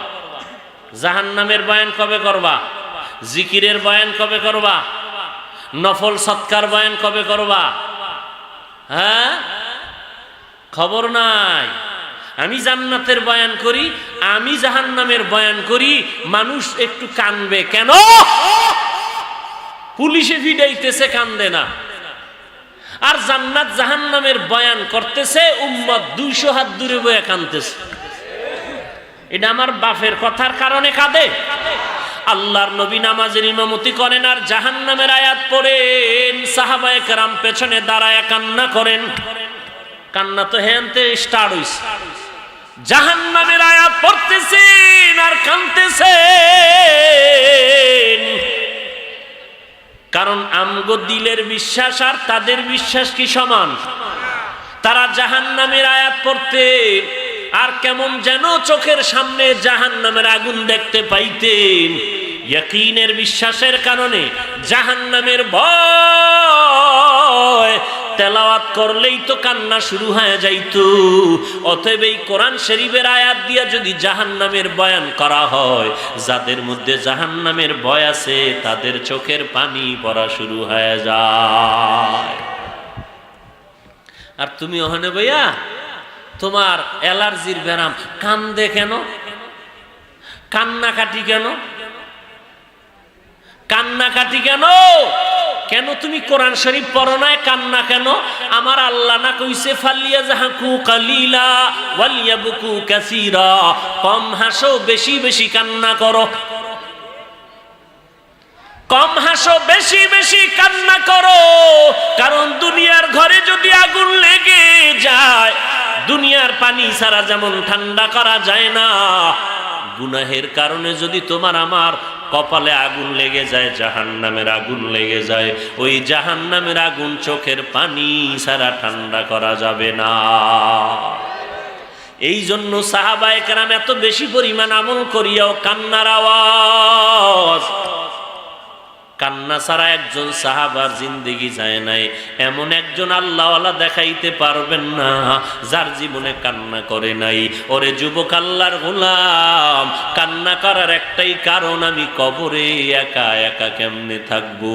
জাহান্নামের বয়ান কবে করবা? জিকিরের বয়ান কবে করবা? নফল সৎকার বয়ান কবে করবা? হ্যাঁ, খবর নাই। আমি জান্নাতের বয়ান করি, আমি জাহান্নামের বয়ান করি, মানুষ একটু কানবে কেন? পুলিশে ভিড়াইতেছে, কান্দে না। আর জান্নাত জাহান্নামের বয়ান করতেছে, উম্মত 200 হাত দূরে বয়ে কানতেছে। এটা আমার বাপের কথার কারণে কাঁদে। আল্লাহর নবী নামাজের ইমামতি করেন আর জাহান্নামের আয়াত পড়েন, সাহাবায়ে কেরাম পেছনে দাঁড়ায় কান্না করেন। কান্না তো হেনতে স্টার্ট হইছে, জাহান্নামের আয়াত পড়তেছেন আর কাঁদতেছেন। কারণ আমগো দিলের বিশ্বাস আর তাদের বিশ্বাস কি সমান? তারা জাহান্নামের আয়াত পড়তে আর কেমন যেন চোখের সামনে জাহান্নামের আগুন দেখতে পাইতেন। ইয়াকিনের বিশ্বাসের কারণে জাহান্নামের ভয় তেলাওয়াত করলেই তো কান্না শুরু হয়ে যাইতো। অতএব এই কোরআন শরীফের আয়াত দিয়া যদি জাহান্নামের বয়ান করা হয়, যাদের মধ্যে জাহান্নামের ভয় আছে তাদের চোখের পানি পড়া শুরু হয়ে যায়। আর তুমি ওখানে ভাইয়া তোমার অ্যালার্জির ব্যারাম, কান্দে কেন? কান্নাকাটি কেন? কান্নাকাটি কেন? কেন তুমি কোরআন শরীফ পড়ো না, কান্না কেন? আমার আল্লাহ না কইছে ফালিয়াজহাকু কালিলা ওয়ালিয়াবকু কাসীরা, কম হাসো বেশি বেশি কান্না করো, কম হাসো বেশি বেশি কান্না করো। কারণ দুনিয়ার ঘরে যদি আগুন লেগে যায়, দুনিয়ার পানি ছাড়া যেমন ঠান্ডা করা যায় না, গুনাহের কারণে যদি তোমার আমার কপালে আগুন লেগে যায়, জাহান্নামের আগুন লেগে যায়, ওই জাহান্নামের আগুন চোখের পানি ছাড়া ঠান্ডা করা যাবে না। এই জন্য সাহাবায়ে কেরাম এত বেশি পরিমাণ আমল করিয়াও কান্নার আওয়াজ, কান্না ছাড়া একজন সাহাবার জিন্দেগি যায় নাই। এমন একজন আল্লাহওয়ালা দেখাইতে পারবেন না যার জীবনে কান্না করে নাই। ওরে যুবক আল্লাহর গোলাম, কান্না করার একটাই কারণ, আমি কবরে একা একা কেমনে থাকবো।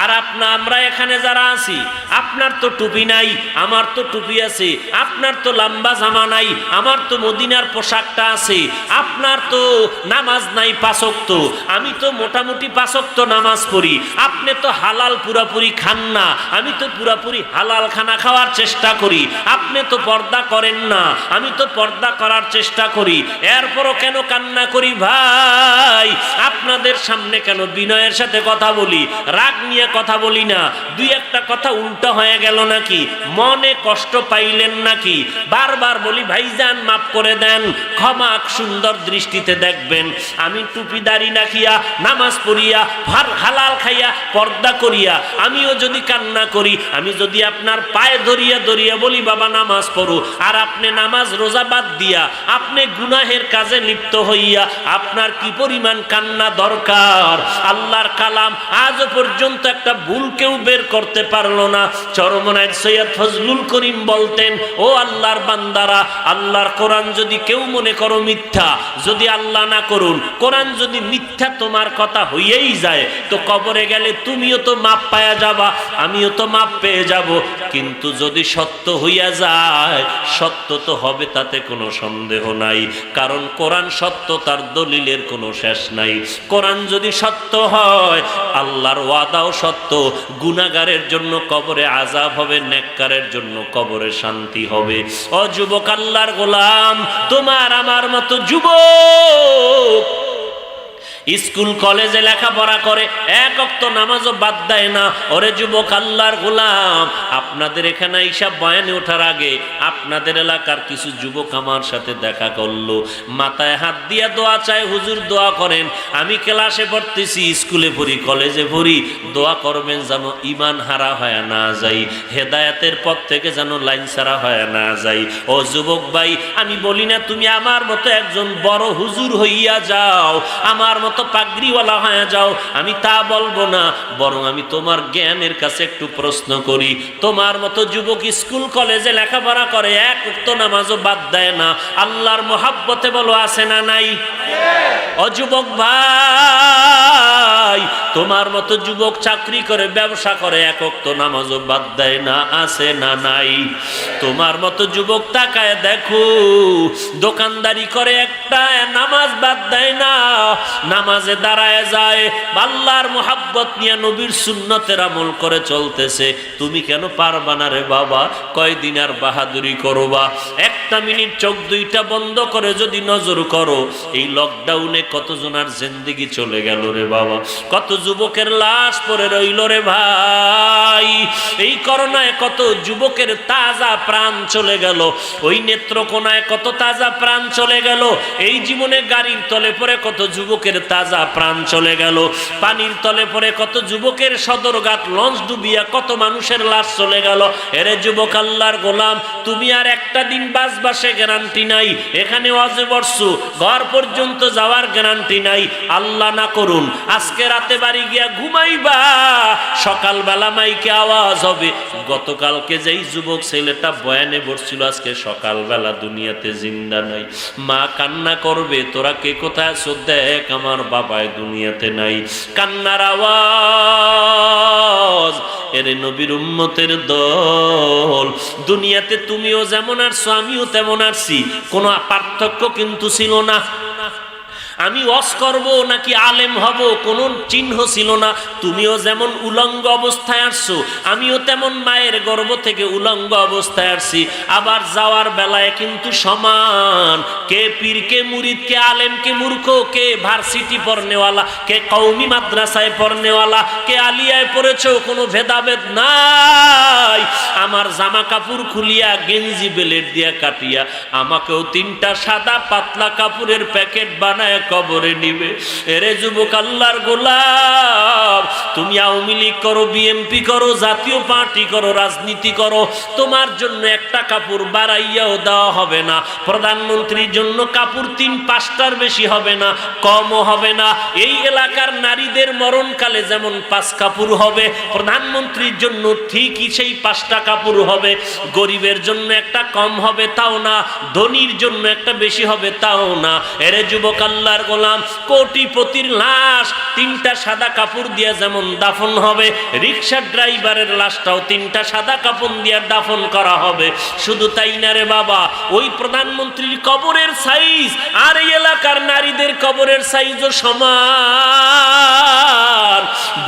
আর আমরা এখানে যারা আছি, আপনার তো টুপি নাই, আমার তো টুপি আছে, আপনার তো লম্বা জামা নাই, আমার তো মদিনার পোশাকটা আছে, আপনার তো নামাজ নাই 5 ওয়াক্ত, আমি তো মোটামুটি 5 ওয়াক্ত নামাজ পড়ি, আপনি তো হালাল পুরাপুরি খান না, আমি তো পুরাপুরি হালাল খানা খাওয়ার চেষ্টা করি, আপনি তো পর্দা করেন না, আমি তো পর্দা করার চেষ্টা করি। এরপরও কেন কান্না করি ভাই? আপনাদের সামনে কেন বিনয়ের সাথে কথা বলি, রাগ নিয়ে কথা বলি না? দুই একটা কথা উল্টা হয়ে গেল নাকি? মনে কষ্ট পাইলেন নাকি? বারবার বলি ভাইজান মাফ করে দেন, ক্ষমা সুন্দর দৃষ্টিতে দেখবেন। আমি টুপি দাড়ি রাখিয়া, নামাজ পড়িয়া, হালাল খাইয়া, পর্দা করিয়া আমিও যদি কান্না করি, আমি যদি আপনার পায়ে ধরিয়া ধরিয়া বলি বাবা নামাজ পড়ো, আর আপনি নামাজ রোজা বাদ দিয়া আপনি গুনাহের কাজে লিপ্ত হইয়া আপনার কি পরিমাণ কান্না দরকার? আল্লাহর কালাম আজও পর্যন্ত একটা ভুল কেউ বের করতে পারলো না। চরমনায় সৈয়দ ফজলুল করিম বলতেন, ও আল্লাহর বান্দারা, আল্লাহর কোরআন যদি কেউ মনে করো মিথ্যা, যদি আল্লাহ না করুন কোরআন যদি মিথ্যা তোমার কথা হইয়েই যায়, তো কবরে গেলে তুমিও তো মাপ পাওয়া যাবা, আমিও তো মাপ পেয়ে যাব। কিন্তু যদি সত্য হইয়া যায়, সত্য তো হবে, তাতে কোনো সন্দেহ নাই। কারণ কোরআন সত্য, তার দলিলের কোনো শেষ নাই। কোরআন যদি সত্য হয়, আল্লাহর ওয়াদাও সত্য, গুনাহগারের জন্য কবরে আযাব হবে, নেককারের জন্য কবরে শান্তি হবে। ও যুবক আল্লাহর গোলাম, তোমার আমার মতো যুবক স্কুল কলেজে লেখাপড়া করে, এক ওয়াক্ত নামাজও বাদ দেয় না। ওরে যুবক আল্লাহর গোলাম, আপনাদের এখানে হিসাব বয়ানে ওঠার আগে আপনাদের এলাকার কিছু যুবক আমার সাথে দেখা করলো, মাথায় হাত দিয়া দোয়া চায়, হুজুর দোয়া করেন, আমি ক্লাসে পড়তেছি, স্কুলে পড়ি, কলেজে পড়ি, দোয়া করবেন যেন ঈমান হারা হয় না যাই, হেদায়েতের পথ থেকে যেন লাইন ছাড়া হয় না যাই। ও যুবক ভাই, আমি বলি না তুমি আমার মতো একজন বড় হুজুর হইয়া যাও, আমার মতো পাগড়িওয়ালা হয়ে যাও, আমি তা বলবো না, বরং আমি তোমার জ্ঞানের কাছে একটু প্রশ্ন করি। তোমার মতো যুবক স্কুল কলেজে লেখাপড়া করে, এক ওয়াক্ত নামাজও বাদ দেয় না, আল্লাহর মোহাব্বতে বলো আছে না নাই? ও যুবক ভাই, তোমার মতো যুবক চাকরি করে, ব্যবসা করে, এক ওয়াক্ত নামাজও বাদ দেয় না, আছে না নাই? তোমার মতো যুবক তাকায় দেখো, দোকানদারি করে, একটা নামাজ বাদ দেয় না, নামাজে দাঁড়ায় যায়, আল্লাহর মোহাব্বত নিয়ে নবীর সুন্নতের আমল করে চলতেছে। তুমি কেন পারবা না রে বাবা? কয়দিন আর বাহাদুরি করবা? একটা মিনিট চোখ দুইটা বন্ধ করে যদি নজর করো, এই লকডাউনে কতজনের জিন্দেগি চলে গেল রে বাবা, কত যুবকের লাশ পড়ে রইল রে ভাই, এই করোনায় কত যুবকের তাজা প্রাণ চলে গেল, ওই নেত্রকোনায় কত তাজা প্রাণ চলে গেল, এই জীবনে গাড়ির তলে পড়ে কত যুবকের তাজা প্রাণ চলে গেল, পানির তলে পড়ে কত যুবকের সদরঘাট লঞ্চ ডুবিয়া কত মানুষের লাশ চলে গেল। এরে যুবক আল্লাহর গোলাম, তুমি আর একটা দিন বাঁচবা সে গ্যারান্টি নাই, এখানে ওয়াজে বসছো, ঘর পর্যন্ত যাওয়ার গ্যারান্টি নাই, আল্লাহ না করুন আজকে রাতে বাড়ি গিয়া ঘুমাইবা, সকালবেলা মাইকে আওয়াজ হবে, গতকালকে যেই যুবক ছেলেটা বয়ানে বসছিল আজকে সকালবেলা দুনিয়াতে জিন্দা নাই। মা কান্না করবে, তোরা কে কোথায় আছো, দেখ আমার বাবাই দুনিয়াতে নাই। কান্নার আওয়াজ। এরে নবীর উম্মতের দল, দুনিয়াতে তুমিও যেমন আসছো আমিও তেমন আসছি, কোনো পার্থক্য কিন্তু ছিল না। আমি ওয়াজ করব নাকি আলেম হব কোনো চিহ্ন ছিল না। তুমিও যেমন উলঙ্গ অবস্থায় আসছো, আমিও তেমন মায়ের গর্ভ থেকে উলঙ্গ অবস্থায় আসছি। আবার যাওয়ার বেলায় কিন্তু সমান, কে পীর কে মুরিদ, কে আলেম কে মূর্খ, কে ভার্সিটি পড়নেওয়ালা, কে কওমি মাদ্রাসায় পড়নেওয়ালা, কে আলিয়ায় পড়েছো, কোনো ভেদাভেদ নাই। আমার জামা কাপড় খুলিয়া গেঞ্জি বেলেট দিয়া কাটিয়া আমাকেও তিনটা সাদা পাতলা কাপড়ের প্যাকেট বানায় কবরে নিবে। এরে যুবক আল্লাহর গোলাম, তুমি আওয়ামী লীগ করো, বিএনপি করো, জাতীয় পার্টি করো, রাজনীতি করো, তোমার জন্য একটা কাপড় বাড়াইয়াও দেওয়া হবে না। প্রধানমন্ত্রীর জন্য কাপড় ৩-৫টার বেশি হবে না, কমও হবে না। এই এলাকার নারীদের মরণকালে যেমন ৫ কাপড় হবে, প্রধানমন্ত্রীর জন্য ঠিকই সেই ৫টা কাপড় হবে। গরিবের জন্য একটা কম হবে তাও না, ধনীর জন্য একটা বেশি হবে তাও না। এরে যুবক আল্লাহর গোলাম, কোটিপতির লাশ 3টা সাদা কাপড় দিয়ে যেমন দাফন হবে, রিকশার ড্রাইভারের লাশটাও 3টা সাদা কাপড় দিয়ে দাফন করা হবে। শুধু তাই না রে বাবা, ওই প্রধানমন্ত্রীর কবরের সাইজ আর এই এলাকার নারীদের কবরের সাইজও সমান।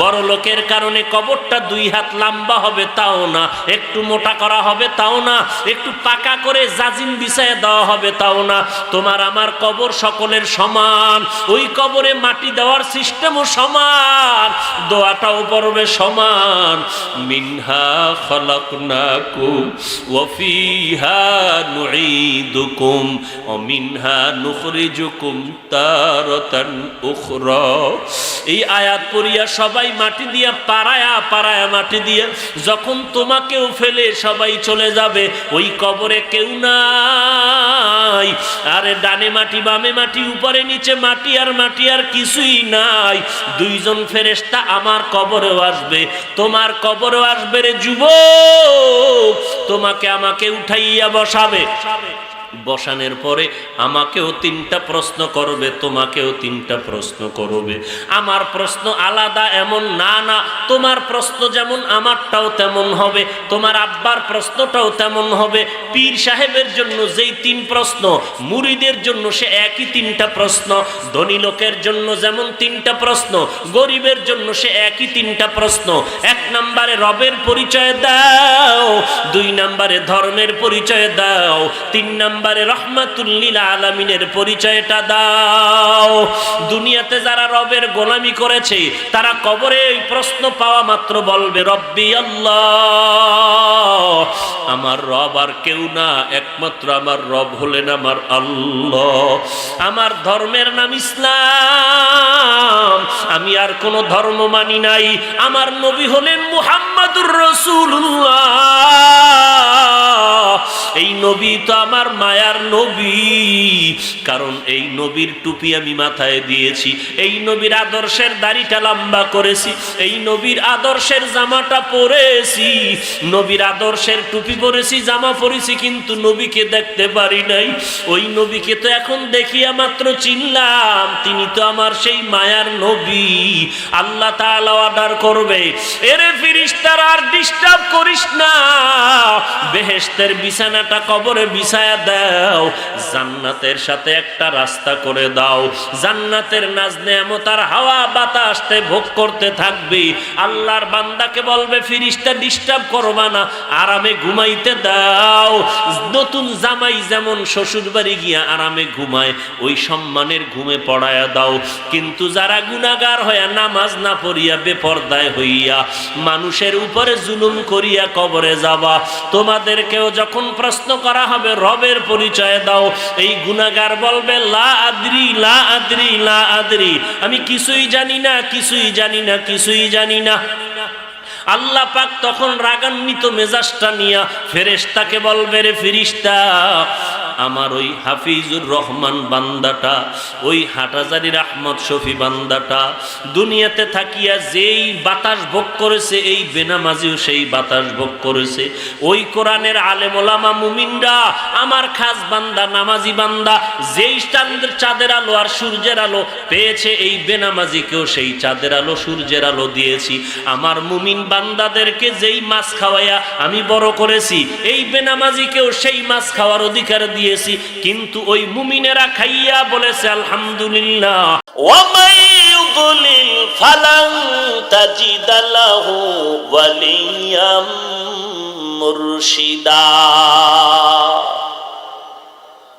বড় লোকের কারণে কবরটা 2 হাত লম্বা হবে তাও না, একটু মোটা করা হবে তাও না, একটু পাকা করে জাজিম বিছায় দেওয়া হবে তাও না। তোমার আমার কবর সকলের সমান, ওই কবরে মাটি দেওয়ার সিস্টেমও সমান, দোয়াটাও পড়বে সমান। মিনহা খলাকনাকুম ওয়া ফিহা নুঈদুকুম ওয়া মিনহা নুখরিজুকুম তারাতান উখরা। এই আয়াত পড়িয়া সবাই মাটি দিয়া পাড়ায়া পাড়ায়া মাটি দিয়া, যখন তোমাকেও ফেলে সবাই চলে যাবে, ওই কবরে কেউ নাই। আরে ডানে মাটি বামে মাটি, উপরে নিচে মাটি আর মাটি, আর কিছুই নাই। 2 জন ফেরেশতা আমার কবরেও আসবে, তোমার কবরেও আসবে রে যুবক। তোমাকে আমাকে উঠাইয়া বসাবে, বসানোর পরে আমাকেও 3টা প্রশ্ন করবে, তোমাকেও 3টা প্রশ্ন করবে। আমার প্রশ্ন আলাদা এমন না, না, তোমার প্রশ্ন যেমন আমারটাও তেমন হবে, তোমার আব্বার প্রশ্নটাও তেমন হবে। পীর সাহেবের জন্য যেই 3 প্রশ্ন, মুরিদের জন্য সে একই 3টা প্রশ্ন। ধনী লোকের জন্য যেমন 3টা প্রশ্ন, গরিবের জন্য সে একই 3টা প্রশ্ন। 1 নম্বরে রবের পরিচয় দাও, 2 নম্বরে ধর্মের পরিচয় দাও, 3 নম্বরে পয়গম্বরে রহমাতুল লিল আলামিনের পরিচয়টা দাও। দুনিয়াতে যারা রবের গোলামি করেছে তারা কবরে এই প্রশ্ন পাওয়া মাত্র বলবে রব্বি আল্লাহ, আমার রব আর কেউ না, একমাত্র আমার রব হলেন আমার আল্লাহ। আমার ধর্মের নাম ইসলাম, আমি আর কোনো ধর্ম মানি নাই। আমার নবী হলেন মুহাম্মাদুর রাসূলুল্লাহ, এই নবী তো আমার মায়ার নবী, কারণ এই নবীর টুপি আমি মাথায় দিয়েছি, এই নবীর আদর্শের দাড়িটা লম্বা করেছি, এই নবীর আদর্শের জামাটা পরেছি, নবীর আদর্শের টুপি পরেছি, জামা পরেছি, কিন্তু নবীকে দেখতে পারি নাই। ওই নবীকে তো এখন দেখিয়া মাত্র চিনলাম, তিনি তো আমার সেই মায়ার নবী। আল্লাহ তাআলা অর্ডার করবে, এরে ফেরেশতারা আর ডিস্টার্ব করিস না, বেহেশতের বিছানাটা কবরে বিছায়া দাও, জান্নাতের সাথে একটা রাস্তা করে দাও, জান্নাতের নাজ নেয়ামত আর হাওয়া বাতাসতে ভোগ করতে থাকবে। আল্লাহর বান্দাকে বলবে ফেরেশতা ডিস্টার্ব করবা না, আরামে ঘুমাইতে দাও। নতুন জামাই যেমন শ্বশুর বাড়ি গিয়া আরামে ঘুমায়, ওই সম্মানের ঘুমে পড়ায়া দাও। কিন্তু যারা গুনাহগার হইয়া নামাজ না পড়িয়া বেপরদায় হইয়া মানুষের উপরে জুলুম করিয়া কবরে যাবা, তোমাদেরকেও যখন প্রশ্ন করা হবে রবের পরিচয় দাও, এই গুনাহগার বলবে লা আদরি লা আদরি লা আদরি, আমি কিছুই জানি না, কিছুই জানি না, কিছুই জানি না। আল্লাহ পাক তখন রাগান্বিত মেজাজটা নিয়া ফেরেশতাকে বলবে, রে ফেরেশতা, আমার ওই হাফিজুর রহমান বান্দাটা, ওই হাটহাজারীর আহমদ শফি বান্দাটা দুনিয়াতে থাকিয়া যেই বাতাস ভোগ করেছে, এই বেনামাজিও সেই বাতাস ভোগ করেছে। ওই কোরআনের আলেম ওলামা মুমিনরা আমার খাস বান্দা, নামাজি বান্দা, যেই চাঁদের আলো আর সূর্যের আলো পেয়েছে, এই বেনামাজিকেও সেই চাঁদের আলো সূর্যের আলো দিয়েছি। আমার মুমিন বান্দাদেরকে যেই মাছ খাওয়াইয়া আমি বড় করেছি, এই বেনামাজিকেও সেই মাছ খাওয়ার অধিকার দিয়েছি। কিন্তু ওই মুমিনেরা খাইয়া বলেছে আলহামদুলিল্লাহ। ওয়ামাই ইউদ্লিল ফালান তাজিদা লাহু ওয়ালিয়াম মুরশিদা।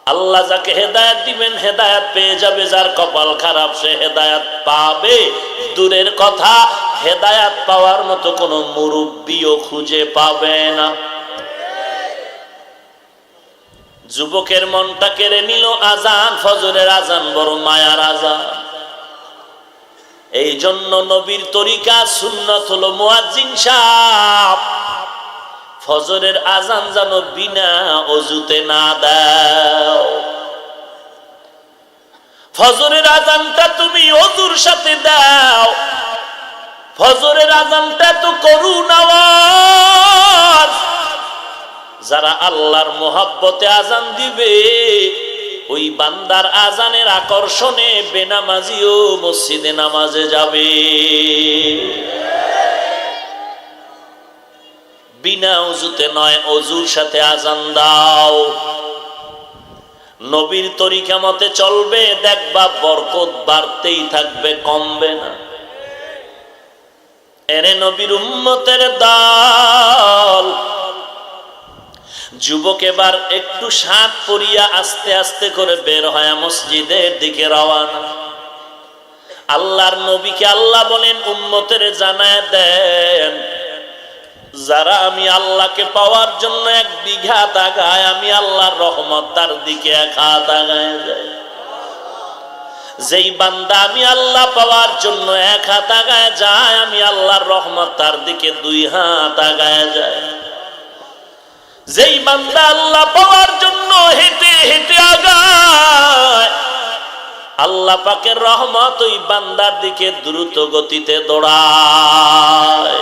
আল্লাহ যাকে হেদায়েত দিবেন হেদায়েত পেয়ে যাবে, যার কপাল খারাপ সে হেদায়েত পাবে দূরের কথা, হেদায়েত পাওয়ার মতো কোনো মুরব্বিও খুঁজে পাবে না। যুবকের মনটা কেড়ে নিল আজান, ফজরের আজান বড় মায়ার আজান। এই জন্য নবীর তরিকা সুন্নাত হলো মুয়াজ্জিন সাহেব ফজরের আজান যেন বিনা ওযুতে না দাও। ফজরের আজানটা তুমি ওযুর সাথে দাও। ফজরের আজানটা তো করুণ আওয়াজ। যারা আল্লাহর মোহাব্বতে আজান দিবে, ওই বান্দার আজানের আকর্ষণে বেনামাজিও মসজিদে নামাজে যাবে। বিনা ওযুতে নয়, ওযুর সাথে আজান দাও। নবীর তরিকা মতে চলবে, দেখবা বরকত বাড়তেই থাকবে, কমবে না। এরে নবীর উম্মতের দল, যুবক এবার একটু সাত পরিয়া আস্তে আস্তে করে বের হয় মসজিদের দিকে রওয়ানা। আল্লাহর নবীকে আল্লাহ বলেন উম্মতের জানায় দেন, যারা আমি আল্লাহকে পাওয়ার জন্য এক বিঘা আগায়, আমি আল্লাহর রহমত তার দিকে এক হাত আগায় যায়। যেই বান্দা আমি আল্লাহ পাওয়ার জন্য এক হাত আগায় যায়, আমি আল্লাহর রহমত তার দিকে দুই হাত আগায় যায়। যেই বান্দা আল্লাহ পাওয়ার জন্য হেঁটে হেঁটে আগায়, আল্লাহ পাকের রহমত ওই বান্দার দিকে দ্রুত গতিতে দৌড়ায়।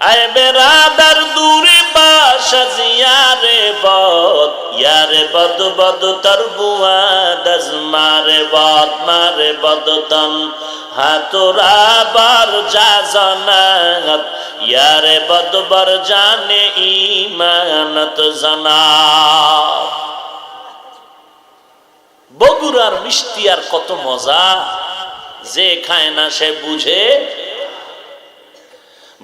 আয় বেরাদার দূরে বাসা জিয়ারে বদ, ইয়ারে বদ বদ তরবুয়া দজ মারে বদ তন হাতরা বার যা জানাত, ইয়ারে বদ বর জানে ইমানত জানা। বগুড়ার মিষ্টি আর কত মজা, যে খায় না সে বুঝে।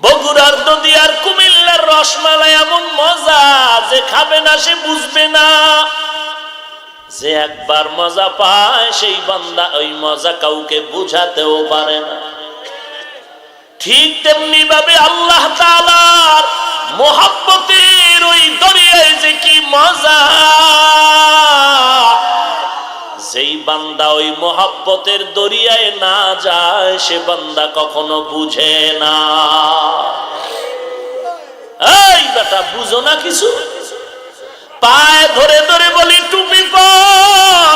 বগুড়ার দধি আর কুমিল্লার রসমালাই এমন মজা যে খাবে না সে বুঝবে না। যে একবার মজা পায় সেই বান্দা ওই মজা কাউকে বুঝাতেও পারে না। ঠিক তেমনি ভাবে আল্লাহ তাআলার মোহাব্বতের ওই দরিয়ায় যে কি মজা, যেই বান্দা ওই মোহাব্বতের দরিয়ায় না যায় সে বান্দা কখনো বুঝে না। এই বেটা বুঝো না কিছু? পায়ে ধরে ধরে বলি টুপি পর,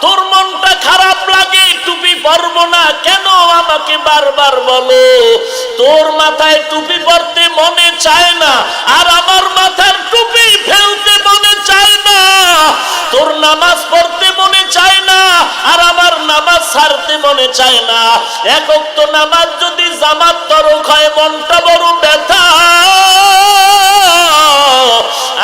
তোর মনটা খারাপ লাগে টুপি পরবো না কেন আমাকে বারবার বলো। তোর মাথায় টুপি পরতে মনে চায় না আর আমার মাথার টুপি ফেলতে মনে চায় না। তোর নামাজ পড়তে মনে চায় না আর আমার নামাজ ছাড়তে মনে চায় না। এক ওয়াক্ত নামাজ যদি জামাত তরক হয় মনটা বড় ব্যথা,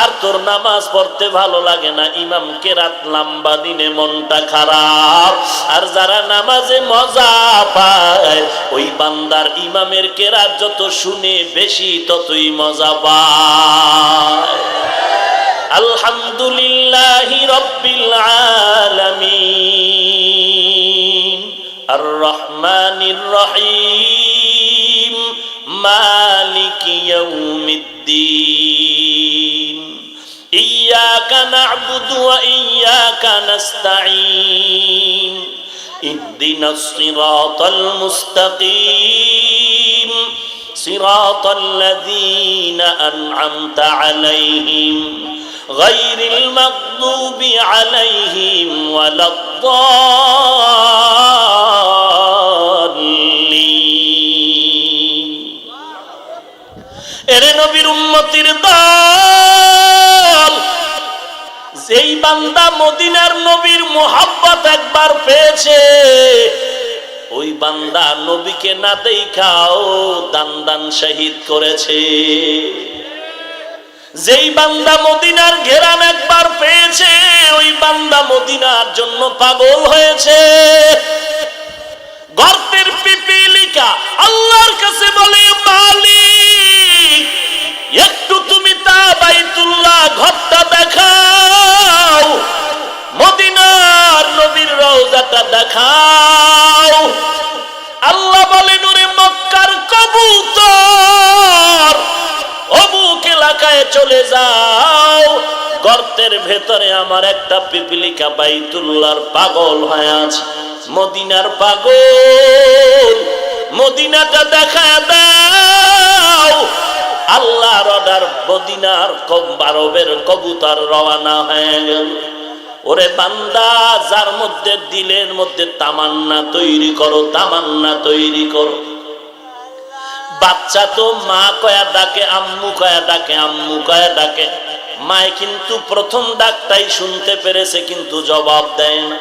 আর তোর নামাজ পড়তে ভালো লাগে না। ইমাম কেরাত লম্বা দিনে মনটা খারাপ। আর যারা নামাজে মজা পায় ওই বান্দার ইমামের কেরাত যত শুনে বেশি ততই মজা পায়। আলহামদুলিল্লাহি রাব্বিল আলামিন আর রহমানির রহিম মালিকি ইয়াউমিদ্দিন ইয়্যাকা না'বুদু ওয়া ইয়্যাকা নাস্তাঈন ইহদিনাস সিরাতাল মুস্তাকিম সিরাতাল লাযীনা আন'আমতা আলাইহিম গায়রিল মাগদুবি আলাইহিম ওয়ালাদ-দাল্লিন। এরে নবীর উম্মতির দল, যেই বান্দা মদিনার নবীর মোহাব্বত একবার পেয়েছে ওই বান্দা নবীকে না দেখাও দান দান শহীদ করেছে। যেই বান্দা মদিনার ঘেরান একবার পেয়েছে ওই বান্দা মদিনার জন্য পাগল হয়েছে। গর্তের পিপিলিকা আল্লাহর কাছে বলে মালিক একটু তুমি তা বাইতুল্লাহ ঘরটা দেখাও, মদিনার নবীর রওজাটা দেখাও। আল্লাহ বলে নুরে মক্কার কবুতর অমুক এলাকায় চলে যাও, গর্তের ভেতরে আমার একটা পিপিলিকা বাইতুল্লাহর পাগল হয়ে আছে, মদিনার পাগল, মদিনাটা দেখায় দাও। আল্লাহর অর্ডার, মদিনার আরবের কবুতর রওনা হয়ে গেল। ওরে বান্দা, যার মধ্যে দিলের মধ্যে তামান্না তৈরি করো, তামান্না তৈরি করো। বাচ্চা তো মা কয়া ডাকে, আম্মু কয়া ডাকে, আম্মু কয়া ডাকে। মায়ে কিন্তু প্রথম ডাকটাই শুনতে পেরেছে কিন্তু জবাব দেয় না,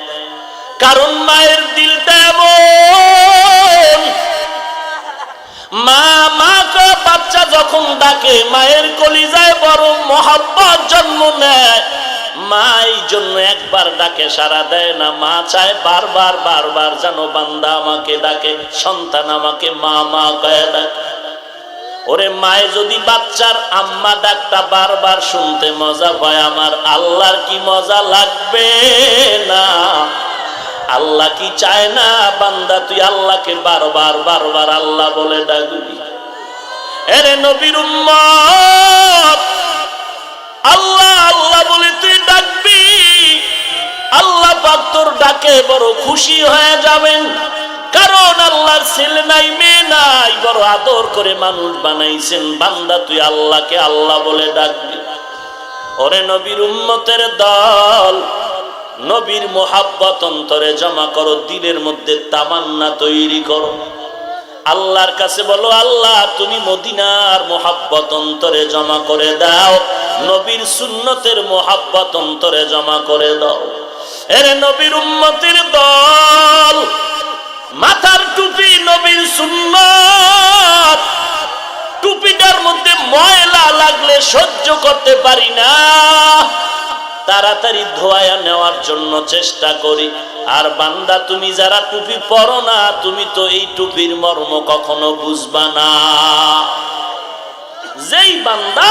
কারণ মায়ের দিলটা এমন। মা মা কয়া বাচ্চা যখন ডাকে মায়ের কলিজায় বড় মহব্বত জন্ম নেয়। মা এই জন্য একবার ডাকে সাড়া দেয় না, মা চায় বারবার বারবার যেন বান্দা আমাকে ডাকে, সন্তান আমাকে মা মা কয়া ডাকে। ওরে মায়ে যদি বাচ্চার আম্মা ডাকটা বারবার শুনতে মজা পায়, আমার আল্লাহর কি মজা লাগবে না? আল্লাহ কি চায় না বান্দা তুই আল্লাহকে বারবার বারবার আল্লাহ বলে ডাকবি? এরে নবীর উম্মত, আল্লাহ আল্লাহ বলে তুই ডাকবি, আল্লাহ পাক তোর ডাকে বড় খুশি হয়ে যাবেন। কারণ আল্লাহর ছেলে নাই মেয়ে নাই, বড় আদর করে মানুষ বানাইছেন। বান্দা তুই আল্লাহকে আল্লাহ বলে ডাকবি। ওরে নবীর উম্মতের দল, নবীর মোহাব্বত অন্তরে জমা করো, দিলের মধ্যে তামান্না তৈরি করো। আল্লাহর কাছে বলো, আল্লাহ তুমি মদিনার মোহাব্বত অন্তরে জমা করে দাও, নবীর সুন্নতের মোহাব্বত অন্তরে জমা করে দাও। এরে নবীর উম্মতের দল, মাথার টুপি নবীর সুন্নত, টুপিটার মধ্যে ময়লা লাগলে সহ্য করতে পারি না। তাড়াতাড়ি ধোয়া নেওয়ার জন্য চেষ্টা করি। আর বান্দা তুমি যারা টুপি পরো না, তুমি তো এই টুপির মর্ম কখনো বুঝবা না। যেই বান্দা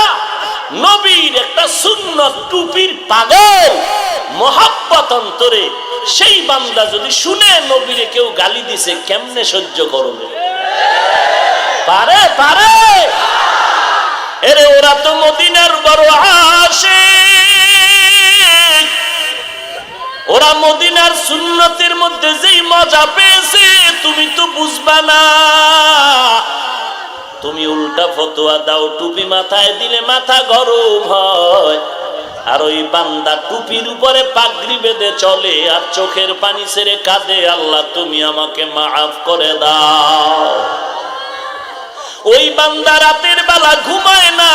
নবীর একটা সুন্নত টুপির পাগল, মহাব্বত অন্তরে, সেই বান্দা যদি শুনে নবীরে কেউ গালি দিছে, কেমনে সহ্য করবে? পারে পারে? এরে ওরা তো মদিনার বড় আশিক, ওরা মদিনার সুন্নতের মধ্যে যেই মজা পেয়েছে তুমি তো বুঝবা না। তুমি উল্টা ফতোয়া দাও, টুপি মাথায় দিলে মাথা গরম হয়। আর ওই বান্দা টুপির উপরে পাগড়ি বেঁধে চলে আর চোখের পানি ছেড়ে কাঁদে, আল্লাহ তুমি আমাকে মাফ করে দাও। ওই বান্দা রাতের বেলা ঘুমায় না,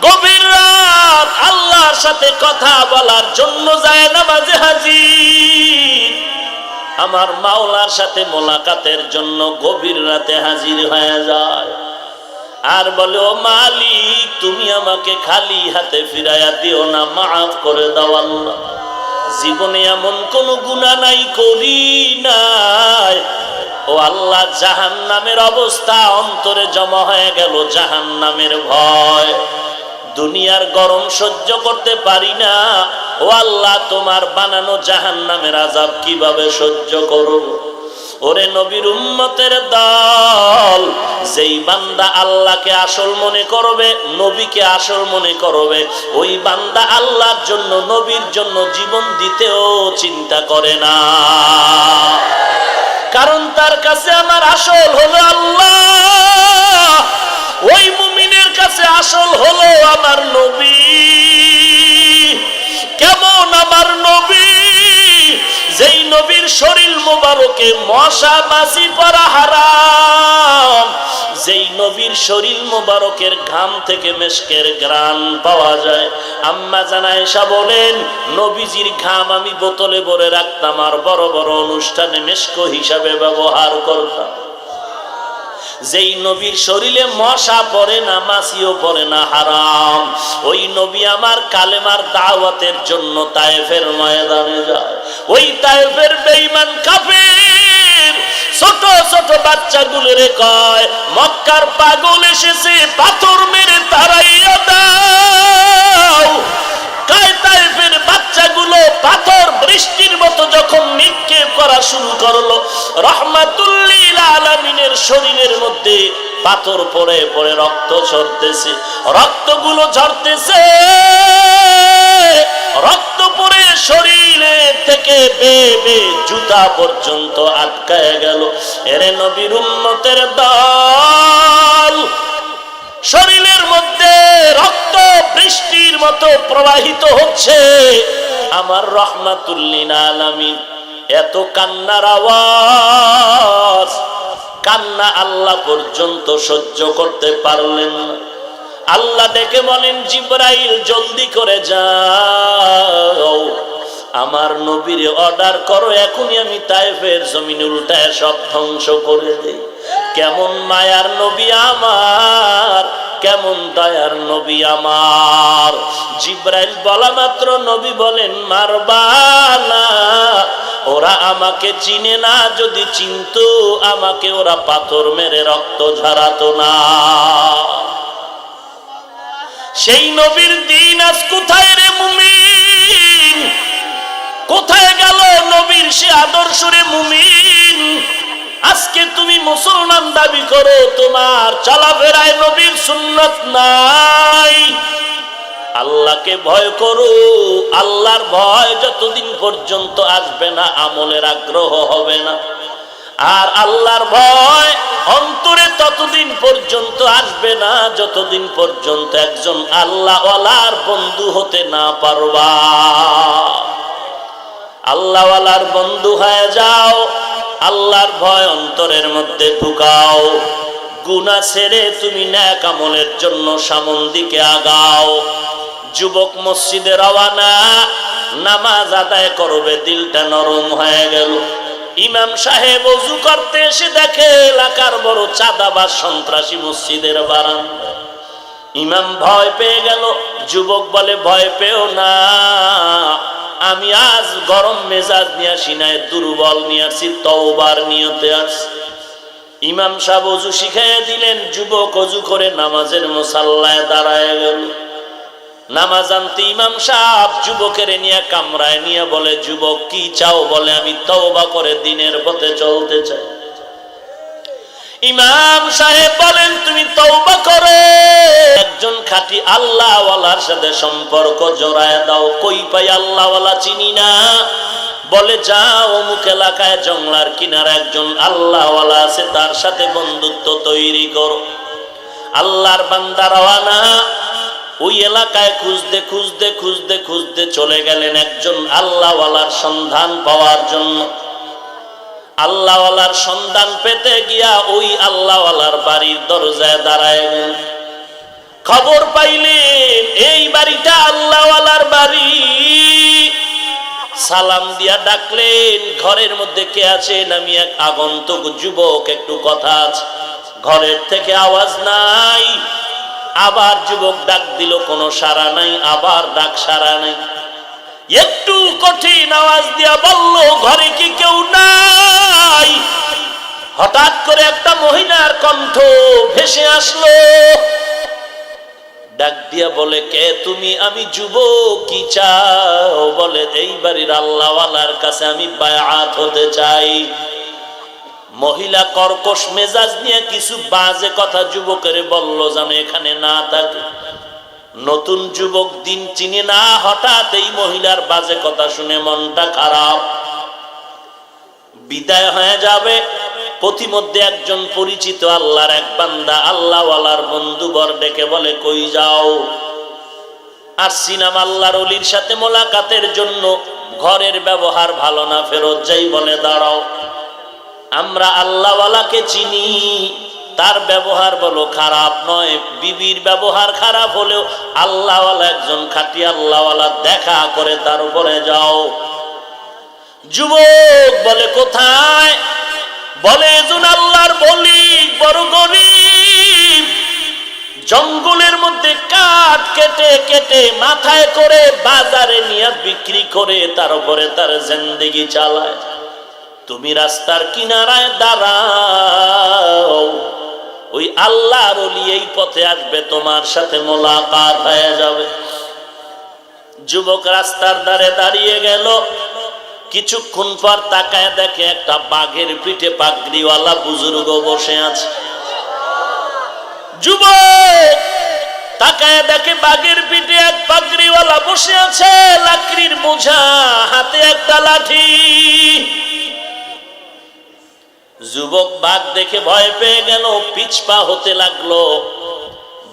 গভীর রাত আল্লাহর সাথে কথা বলার জন্য যায় নামাজে হাজির। আমার মাওলার সাথে মোলাকাতের জন্য গভীর রাতে হাজির হয়ে যায় আর বলে, ও মালিক তুমি আমাকে খালি হাতে ফিরাইয়া দিও না, মাফ করে দাও আল্লাহ। জীবনে এমন কোন গুনাহ নাই করি নাই। ও আল্লাহ, জাহান্নামের অবস্থা অন্তরে জমা হয়ে গেল, জাহান্নামের ভয়, দুনিয়ার গরম সহ্য করতে পারি না। ও আল্লাহ, তোমার বানানো জাহান্নামের আযাব কিভাবে সহ্য করব? ওরে নবীর উম্মতের দল, যেই বান্দা আল্লাহকে আসল মনে করবে, নবীকে আসল মনে করবে, ওই বান্দা আল্লাহর জন্য, নবীর জন্য জীবন দিতেও চিন্তা করে না। কারণ তার কাছে আমার আসল হলো আল্লাহ, ওই মুমিনের কাছে আসল হলো আমার নবী। কেমন আমার নবী? যেই নবীর শরীর মোবারকে মশা মাছি পড়া হারাম, যেই নবীর শরীর মোবারকের ঘাম থেকে মেশকের ঘ্রাণ পাওয়া যায়। আম্মা জান আয়েশা বলেন, নবীজির ঘাম আমি বোতলে ভরে রাখতাম আর বড় বড় অনুষ্ঠানে মেশক হিসাবে ব্যবহার করতাম। যেই নবীর শরীরে মশা পড়ে না, মাছিও পড়ে না, হারাম, ওই নবী আমার কালেমার দাওয়াতের জন্য তায়েফের ময়দানে যায়। ওই তায়েফের বেঈমান কাফির ছোট ছোট বাচ্চাগুলোরে কয়, মক্কার পাগল এসেছে, পাথর মেরে তাড়াইয়া দাও। তায়েফের বাচ্চাগুলো পাথর বৃষ্টির মতো যখন নিক্ষেপ করা শুরু করলো, রাহমাতুল লিল আলামিনের শরীরের মধ্যে পাথর পড়ে পড়ে রক্ত ঝরতেছে, রক্তগুলো ঝরতেছে, রক্ত পড়ে শরীরে থেকে বেয়ে বেয়ে জুতা পর্যন্ত আটকায় গেল। এরে নবীর উম্মতের দল, শরীরের মধ্যে রক্ত বৃষ্টির মতো প্রবাহিত হচ্ছে। আমার রাহমাতুল লিল আলামিন এত কান্নার আওয়াজ, কান্না আল্লাহ পর্যন্ত সহ্য করতে পারলেন না। আল্লাহ ডেকে বলেন, জিবরাইল জলদি করে যাও, আমার নবীর অর্ডার করো, এখনই আমি তায়েফের জমিন উল্টায় সব ধ্বংস করে দেই। কেমন মায়ার নবী আমার, কেমন দয়ার নবী আমার। জিবরাইল বলা মাত্র নবী বলেন, মারবা না, ওরা আমাকে চিনে না, যদি চিনতো আমাকে ওরা পাথর মেরে রক্ত ঝরাতো না। সেই নবীর দিন আজ কোথায় রে মুমিন? কোথায় গেল নবীর সে আদর্শ রে মুমিন? আজকে তুমি মুসলমান দাবি করো, তোমার চলাফেরায় নবীর সুন্নত নাই। আল্লাহকে ভয় করো, আল্লাহর ভয় যতদিন পর্যন্ত আসবে না আমলের আগ্রহ হবে না। আর আল্লাহর ভয় অন্তরে ততদিন পর্যন্ত আসবে না যতদিন পর্যন্ত একজন আল্লাহওয়ালার বন্ধু হতে না পারবা। আল্লাহওয়ালার বন্ধু হয়ে যাও, আল্লাহর ভয় অন্তরের মধ্যে ঢুকাও, গুনাহ ছেড়ে তুমি নেক আমলের জন্য সামন দিকে আগাও। যুবক মসজিদে রওয়ানা, নামাজ আদায় করবে, দিলটা নরম হয়ে গেল। ইমাম সাহেব ওযু করতে এসে দেখে এলাকার বড় চাঁদাবাজ সন্ত্রাসী মসজিদের বারান্দায়। ইমাম ভয় পেয়ে গেল। যুবক বলে ভয় পেও না, আমি আজ গরম মেজাজ নিয়ে আসি নাই, দুর্বল নিয়ে আসি, তওবার নিয়তে আসি। ইমাম সাহেব ওযু শিখাইয়া দিলেন। যুবক ওযু করে নামাজের মুসাল্লায় দাঁড়ায় গেল। নামাজ আনতে ইমাম সাহেব যুবকের নিয়ে কামরায় নিয়ে বলে, যুবক কি চাও? বলে আমি তওবা করে দিনের পথে চলতে চাই। ইমাম সাহেব বলেন, তুমি তওবা করো, একজন খাঁটি আল্লাহওয়ালার সাথে সম্পর্ক জড়ায় দাও। কই পাই আল্লাহওয়ালা? চিনি না। বলে যাও অমুক এলাকায় জংলার কিনারে একজন আল্লাহওয়ালা আছে, তার সাথে বন্ধুত্ব তৈরি করো। আল্লাহর বান্দা রওয়ানা ওই এলাকায় খুঁজতে খুঁজতে খুঁজতে খুঁজতে চলে গেলেন একজন আল্লাহওয়ালার সন্ধান পাওয়ার জন্য। আল্লাহওয়ালার সন্ধান পেতে গিয়া ওই আল্লাহওয়ালার বাড়ির দরজায় দাঁড়ায় গেলেন। খবর পাইলেন এই বাড়িটা আল্লাহওয়ালার বাড়ি। সালাম দিয়া ডাকলেন, ঘরের মধ্যে কে আছেন? আমি এক আগন্তুক যুবক, একটু কথা আছে। ঘরের থেকে আওয়াজ নাই। আবার যুবক ডাক দিল, কোনো সাড়া নাই। আবার ডাক সাড়া নাই। একটু কঠিন আওয়াজ দিয়া বলল, ঘরে কি কেউ নাই? হঠাৎ করে একটা মহিলার কণ্ঠ ভেসে আসলো। ডাক দিয়া বলে, কে তুমি? আমি যুবক, কি চাও? বলে এই বাড়ির আল্লাহওয়ালার কাছে আমি বায়াত হতে চাই। মহিলা কর্কশ মেজাজ নিয়ে কিছু বাজে কথা যুবকের বলল, যেন এখানে না থাকে। নতুন যুবক, দিন চিনি না, হঠাৎ এই মহিলার বাজে কথা শুনে মনটা খারাপ। বিদায় হয়ে যাবে, পথিমধ্যে একজন পরিচিত আল্লাহর এক বান্দা আল্লাহওয়ালার বন্ধুবর ডেকে বলে, কই যাও? আসছিলাম আল্লাহর ওলির সাথে মোলাকাতের জন্য, ঘরের ব্যবহার ভালো না, ফেরত যাই। বলে দাঁড়াও, আমরা আল্লাহওয়ালাকে চিনি, তার ব্যবহার বলো খারাপ নয়। বিবির ব্যবহার খারাপ হলেও আল্লাহওয়ালা একজন খাঁটি আল্লাহওয়ালা, দেখা করে তার উপরে যাও। যুবক বলে, কোথায়? বলে একজন আল্লাহর বলি, বড় গরীব, জঙ্গলের মধ্যে কাঠ কেটে কেটে মাথায় করে বাজারে নিয়ে বিক্রি করে তার উপরে তার জিন্দেগি চালায়। তুমি রাস্তার কিনারায় দাঁড়াও, ওই আল্লাহর ওলি এই পথে আসবে, তোমার সাথে মোলাকাত হয়ে যাবে। যুবক রাস্তার ধারে দাঁড়িয়ে গেল। কিছুক্ষণ পর তাকায় দেখে একটা বাঘের পিঠে পাগড়িওয়ালা বুজুর্গ বসে আছে। যুবক তাকায় দেখে বাঘের পিঠে এক পাগড়িওয়ালা বসে আছে, লাকড়ির বোঝা, হাতে একটা লাঠি। যুবক বাঘ দেখে ভয় পেয়ে গেল, পিছপা হতে লাগলো।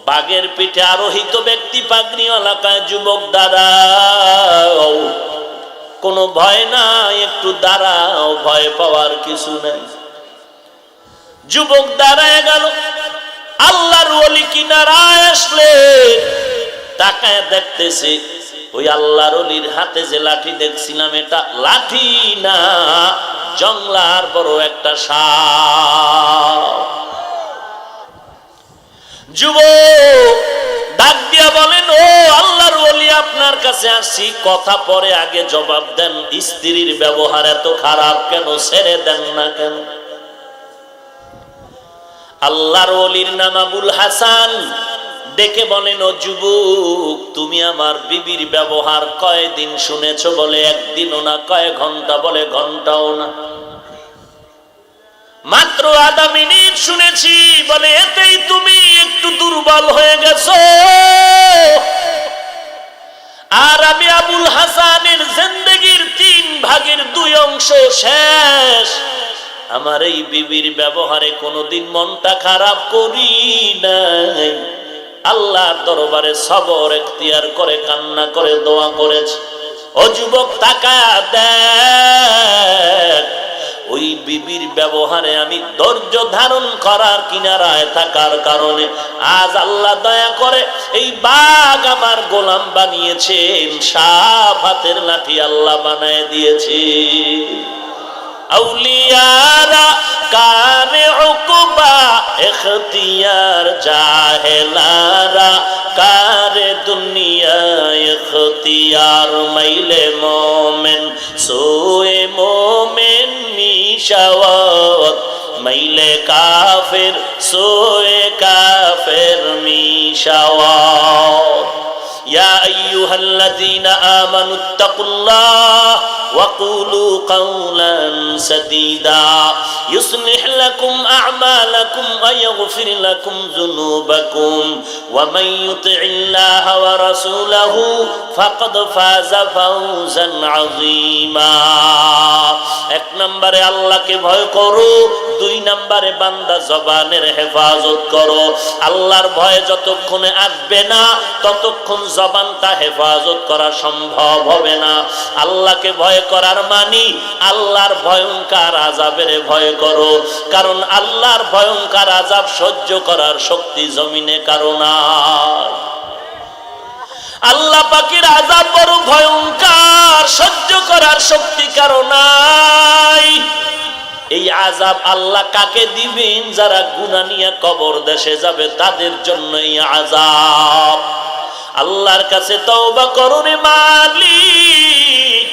বাঘের পিঠে আরোহিত ব্যক্তি পাগড়িওয়ালা কয়, যুবক দাঁড়াও, কোনো ভয় নাই, একটু দাঁড়াও, ভয় পাওয়ার কিছু নেই। যুবক দাঁড়ায় গেল। আল্লাহর ওলি কিনারায় আসলে তাকায় দেখতেছে ওই আল্লাহর ওলির হাতে যে লাঠি দেখছিলাম, এটা লাঠি না, জংলার বড় একটা সাপ। যুবক ডাক দিয়া বলেন, ও আল্লাহর ওলি, আপনার কাছে আসছি, কথা পরে আগে জবাব দেন, স্ত্রীর ব্যবহার এত খারাপ কেন? ছেড়ে দেন না কেন? আল্লাহর ওলির নাম আবুল হাসান। ডেকে বলেন, ও যুবক, তুমি আমার বিবির ব্যবহার কয়দিন শুনেছো? বলে একদিনও না। কয় ঘন্টা? বলে ঘন্টাও না। মাত্র আধা মিনিট শুনেছি। বলে এতেই তুমি একটু দুর্বল হয়ে গেছো। আর আমি আবুল হাসানের জিন্দেগির 3 ভাগের 2 অংশ শেষ। আমার এই বিবির ব্যবহারে কোনোদিন মনটা খারাপ করি নাই। আল্লাহর দরবারে সবর এখতিয়ার করে কান্না করে দোয়া করেছে। ও যুবক তাকায়া দেখ, ওই বিবির ব্যবহারে আমি ধৈর্য ধারণ করার কিনারায় থাকার কারণে আজ আল্লাহ দয়া করে এই বাঘ আমার গোলাম বানিয়েছেন, সাপ হাতের লাঠি আল্লাহ বানায় দিয়েছে। আউলিয়ারা কানে উকবা इख्तियार जाहेलारा कारे दुनिया इख्तियार मैले मोमिन सोए मोमिन मिशावत मैले काफिर सोए काफिर मिशावत या अय्युहल्लज़ीना आमनु इत्तक़ुल्लाह वक़ूलू क़ौलन सदीदा युस्लिह लकुम अअमालकुम व यग़फिर लकुम ज़ुनूबकुम व मन युतिइल्लाह व रसूलहु फ़क़द फ़ाज़ फ़ौज़न अज़ीमा। एक नम्बरे আল্লাহকে ভয় করো, দুই নম্বরে বান্দা জবানের হেফাজত করো। আল্লাহর ভয় যতক্ষণে আসবে না ততক্ষণ জবানটা হেফাজত করা সম্ভব হবে না। আল্লাহকে ভয় করার মানে আল্লাহর ভয়ঙ্কর আযাবের ভয় করো, কারণ আল্লাহর ভয়ঙ্কর আযাব সহ্য করার শক্তি জমিনে কারো নাই। আল্লাহ পাকের আযাব বড় ভয়ঙ্কর, সহ্য করার শক্তি কারো নাই। এই আযাব আল্লাহ কাকে দিবেন? যারা গুনাহ নিয়ে কবর দেশে যাবে তাদের জন্য এই আযাব। আল্লাহর কাছে তওবা করো রে মালিক,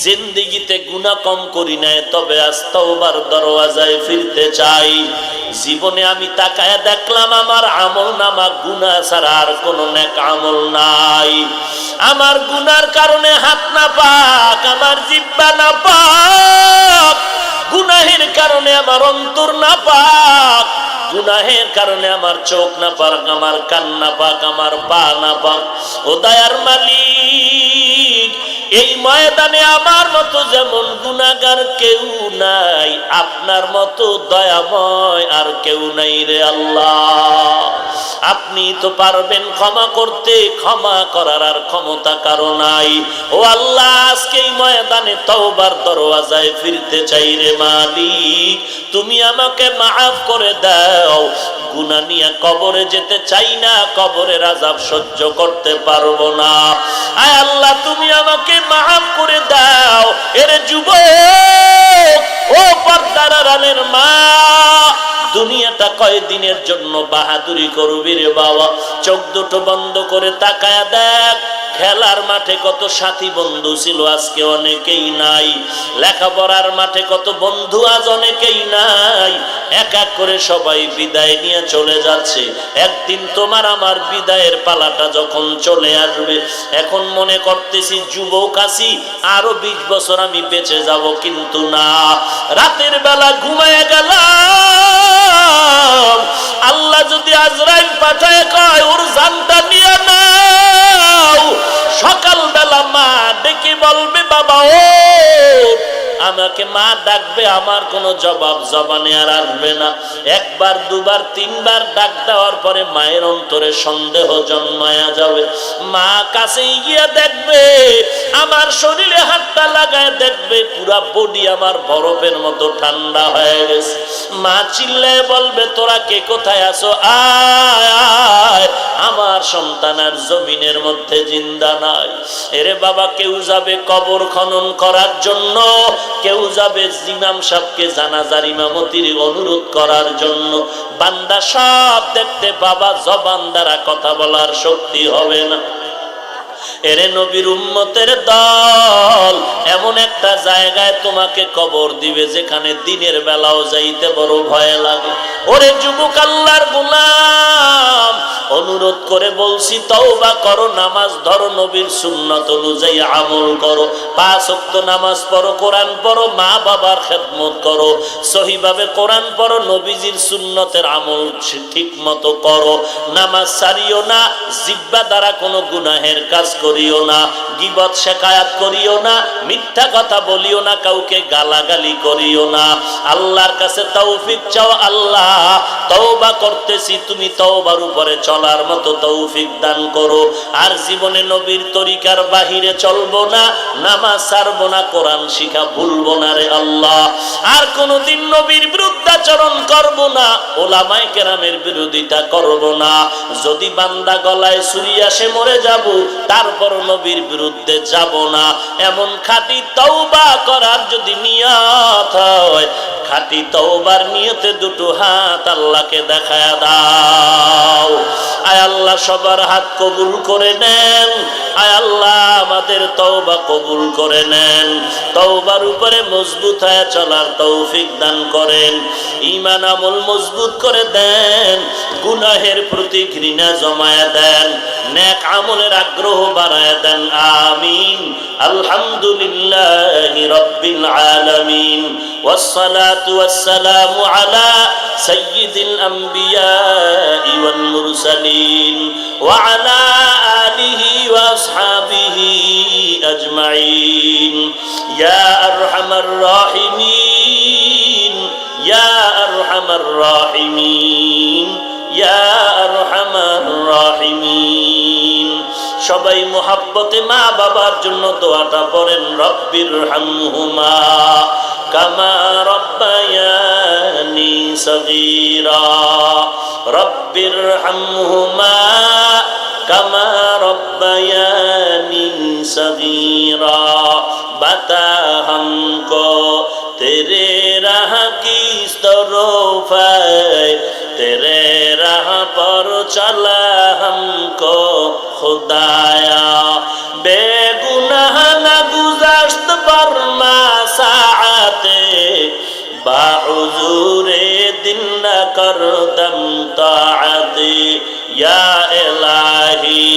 জিন্দেগিতে গুনাহ কম করি নাই, তবে আজ তওবার দরওয়াজায় ফিরতে চাই। জীবনে আমি তাকায়া দেখলাম আমার আমল নামা গুনাহ ছাড়া আর কোনো নেক আমল নাই। আমার গুনার কারণে হাত না পাক, আমার জিহ্বা না পাক, গুনাহের কারণে আমার অন্তর না পাক, গুনাহের কারণে আমার চোখ না পাক, আমার কান না পাক, আমার পা না পাক। ও দয়ার মালিক, এই ময়দানে আমার মতো যেমন গুনাহগার কেউ নাই, আপনার মতো দয়াময় আর কেউ নাই রে আল্লাহ। আপনি তো পারবেন ক্ষমা করতে, ক্ষমা করার আর ক্ষমতা কারো নাই। ও আল্লাহ, আজকে এই ময়দানে তওবার দরওয়াজায় ফিরতে চাই রে মালিক, তুমি আমাকে মাফ করে দাও। গুনাহ নিয়ে কবরে যেতে চাই না, কবরের আযাব সহ্য করতে পারবো না। আয় আল্লাহ, তুমি আমাকে মাফ করে দাও। এরে যুবক, ও পর্দার আড়ালের মা, দুনিয়াটা কয়দিনের জন্য বাহাদুরি করবি রে বাবা? চোখ দুটো বন্ধ করে তাকায়া দেখ, খেলার মাঠে কত সাথী বন্ধু ছিল, আজকে অনেকেই নাই। লেখাপড়ার মাঠে কত বন্ধু, আজ অনেকেই নাই। এক এক করে সবাই বিদায় নিয়ে চলে যাচ্ছে। একদিন তোমার আমার বিদায়ের পালাটা যখন চলে আসবে, এখন মনে করতেছি যুবক আছি, আরো 20 বছর আমি বেঁচে যাব, কিন্তু না। রাতের বেলা ঘুমায় গেলাম, আল্লাহ যদি আজরাইল পাঠায় কয় ওর জানটা নিয়ে নাও, সকাল বেলা মা ডেকে বলবে বাবা ও, আমাকে মা ডাকবে, আমার কোনো জবাব জবানে আর আসবে না। একবার দুবার তিনবার ডাক দেওয়ার পরে মায়ের অন্তরে সন্দেহ জন্মায়া যাবে। মা কাছে গিয়ে দেখবে, আমার শরীরে হাতটা লাগায় দেখবে পুরা বডি আমার বরফের মতো ঠান্ডা হয়ে গেছে। মা চিল্লায় বলবে তোরা কে কোথায় আছো, আয় আয়, আমার সন্তান আর জমিনের মধ্যে জিন্দা নাই। এরে বাবা, কেউ যাবে কবর খনন করার জন্য, কেউ যাবে ইমাম সাহেবকে জানাজার ইমামতির অনুরোধ করার জন্য। বান্দা সব দেখতে পাবা, জবান দ্বারা কথা বলার শক্তি হবে না। এরে নবীর উম্মতের দল, এমন একটা জায়গায় তোমাকে কবর দিবে যেখানে দিনের বেলাও যাইতে বড় ভয় লাগে। ওরে যুবক, আল্লাহর গোলাম, অনুরোধ করে বলছি তওবা করো, নামাজ ধরো, নবীর সুন্নাত অনুযায়ী আমল করো, 5 ওয়াক্ত নামাজ পড়ো, কোরআন পড়ো, মা বাবার খেদমত করো, সহিভাবে কোরআন পড়ো, নবীজির সুন্নতের আমল ঠিক মতো করো, নামাজ ছাড়িও না, জিহ্বা দ্বারা কোনো গুনাহের কাজ করিও না, গীবত শিকায়াত করিও না, মিথ্যা কথা বলিও না, কাউকে গালাগালি করিও না। আল্লাহর কাছে তৌফিক চাও, আল্লাহ তওবা করতেছি, তুমি তওবার উপরে চলার মতো তৌফিক দান করো। আর জীবনে নবীর তরিকার বাহিরে চলবো না, নামাজ ছাড়বো না, কোরআন শিখা ভুলবো না রে আল্লাহ। আর কোনোদিন নবীর বিরুদ্ধাচরণ করবো না, ওলামায়ে কেরামের বিরোধিতা করবো না। যদি বান্দা গলায় ছুরি আসে মরে যাব, তারপর নবীর বিরুদ্ধে যাব না। এমন খাঁটি তওবা করার যদি নিয়ত হয়, খাঁটি তওবার নিয়তে দুটো হাত আল্লাহকে দেখায়া দাও। আয় আল্লাহ সবার হাত কবুল করে নেন। আয় আল্লাহ আমাদের তওবা কবুল করে নেন। তওবার উপরে মজবুত হয়ে চলার তৌফিক দান করেন। ঈমান আমল মজবুত করে দেন। গুনাহের প্রতি ঘৃণা জমায়া দেন। নেক আমলের আগ্রহ বাড়ায়া দেন। আমিন। আলহামদুলিল্লাহি রাব্বিল আলামিন। والصلاة والسلام على سيد الأنبياء والمرسلين وعلى آله وأصحابه أجمعين يا أرحم الراحمين يا أرحم الراحمين يا أرحم الراحمين সবাই মোহাব্বতে মা বাবার জন্য দোয়াটা পড়েন রব্বির হামহুমা কামা রব্বায়ানি সগীরা রব্বির হামহুমা কামা রব্বায়ানি সগীরা বাতা हमको तेरे राह की तरफ है तेरे राह पर चला हमको खुदाया बेगुनाह न गुज़श्त फरमा साआते बाहुजूरे दिन न करदम ताअते या इलाही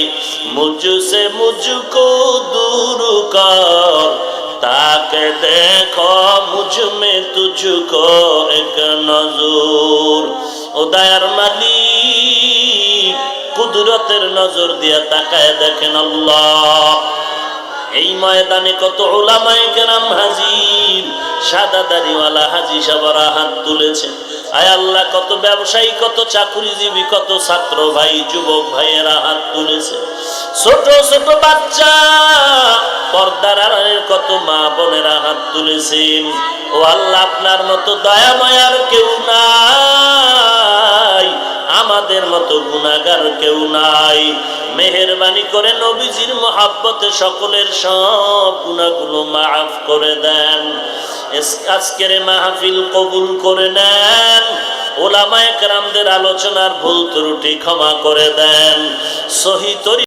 मुझसे मुझको दूर कर ताके देखो मुझ में तुझको एक नजर ও দয়ার মালিক কুদরতের নজর দিয়া তাকায় দেখেন আল্লাহ এই ময়দানে কত উলামায়ে কেরাম হাজির সাদা দাড়িওয়ালা হাজী সাহেবরা হাত তুলেছে আয় আল্লাহ কত ব্যবসায়ী কত চাকরিজীবী কত ছাত্র ভাই যুবক ভাইয়েরা হাত তুলেছে ছোট ছোট বাচ্চা পর্দার আড়ালের কত মা বোনেরা হাত তুলেছেন ও আল্লাহ আপনার মতো দয়াময় আর কেউ নাই আমাদের মতো গুনাহগার কেউ নাই মেহেরবানি করে নবীজির মহব্বতে সকলের সব গুনাহগুলো মাফ করে দেন আজকের মাহফিল কবুল করে নেন উলামায়ে কেরামদের আলোচনার ভুল ত্রুটি ক্ষমা করে দেন সহি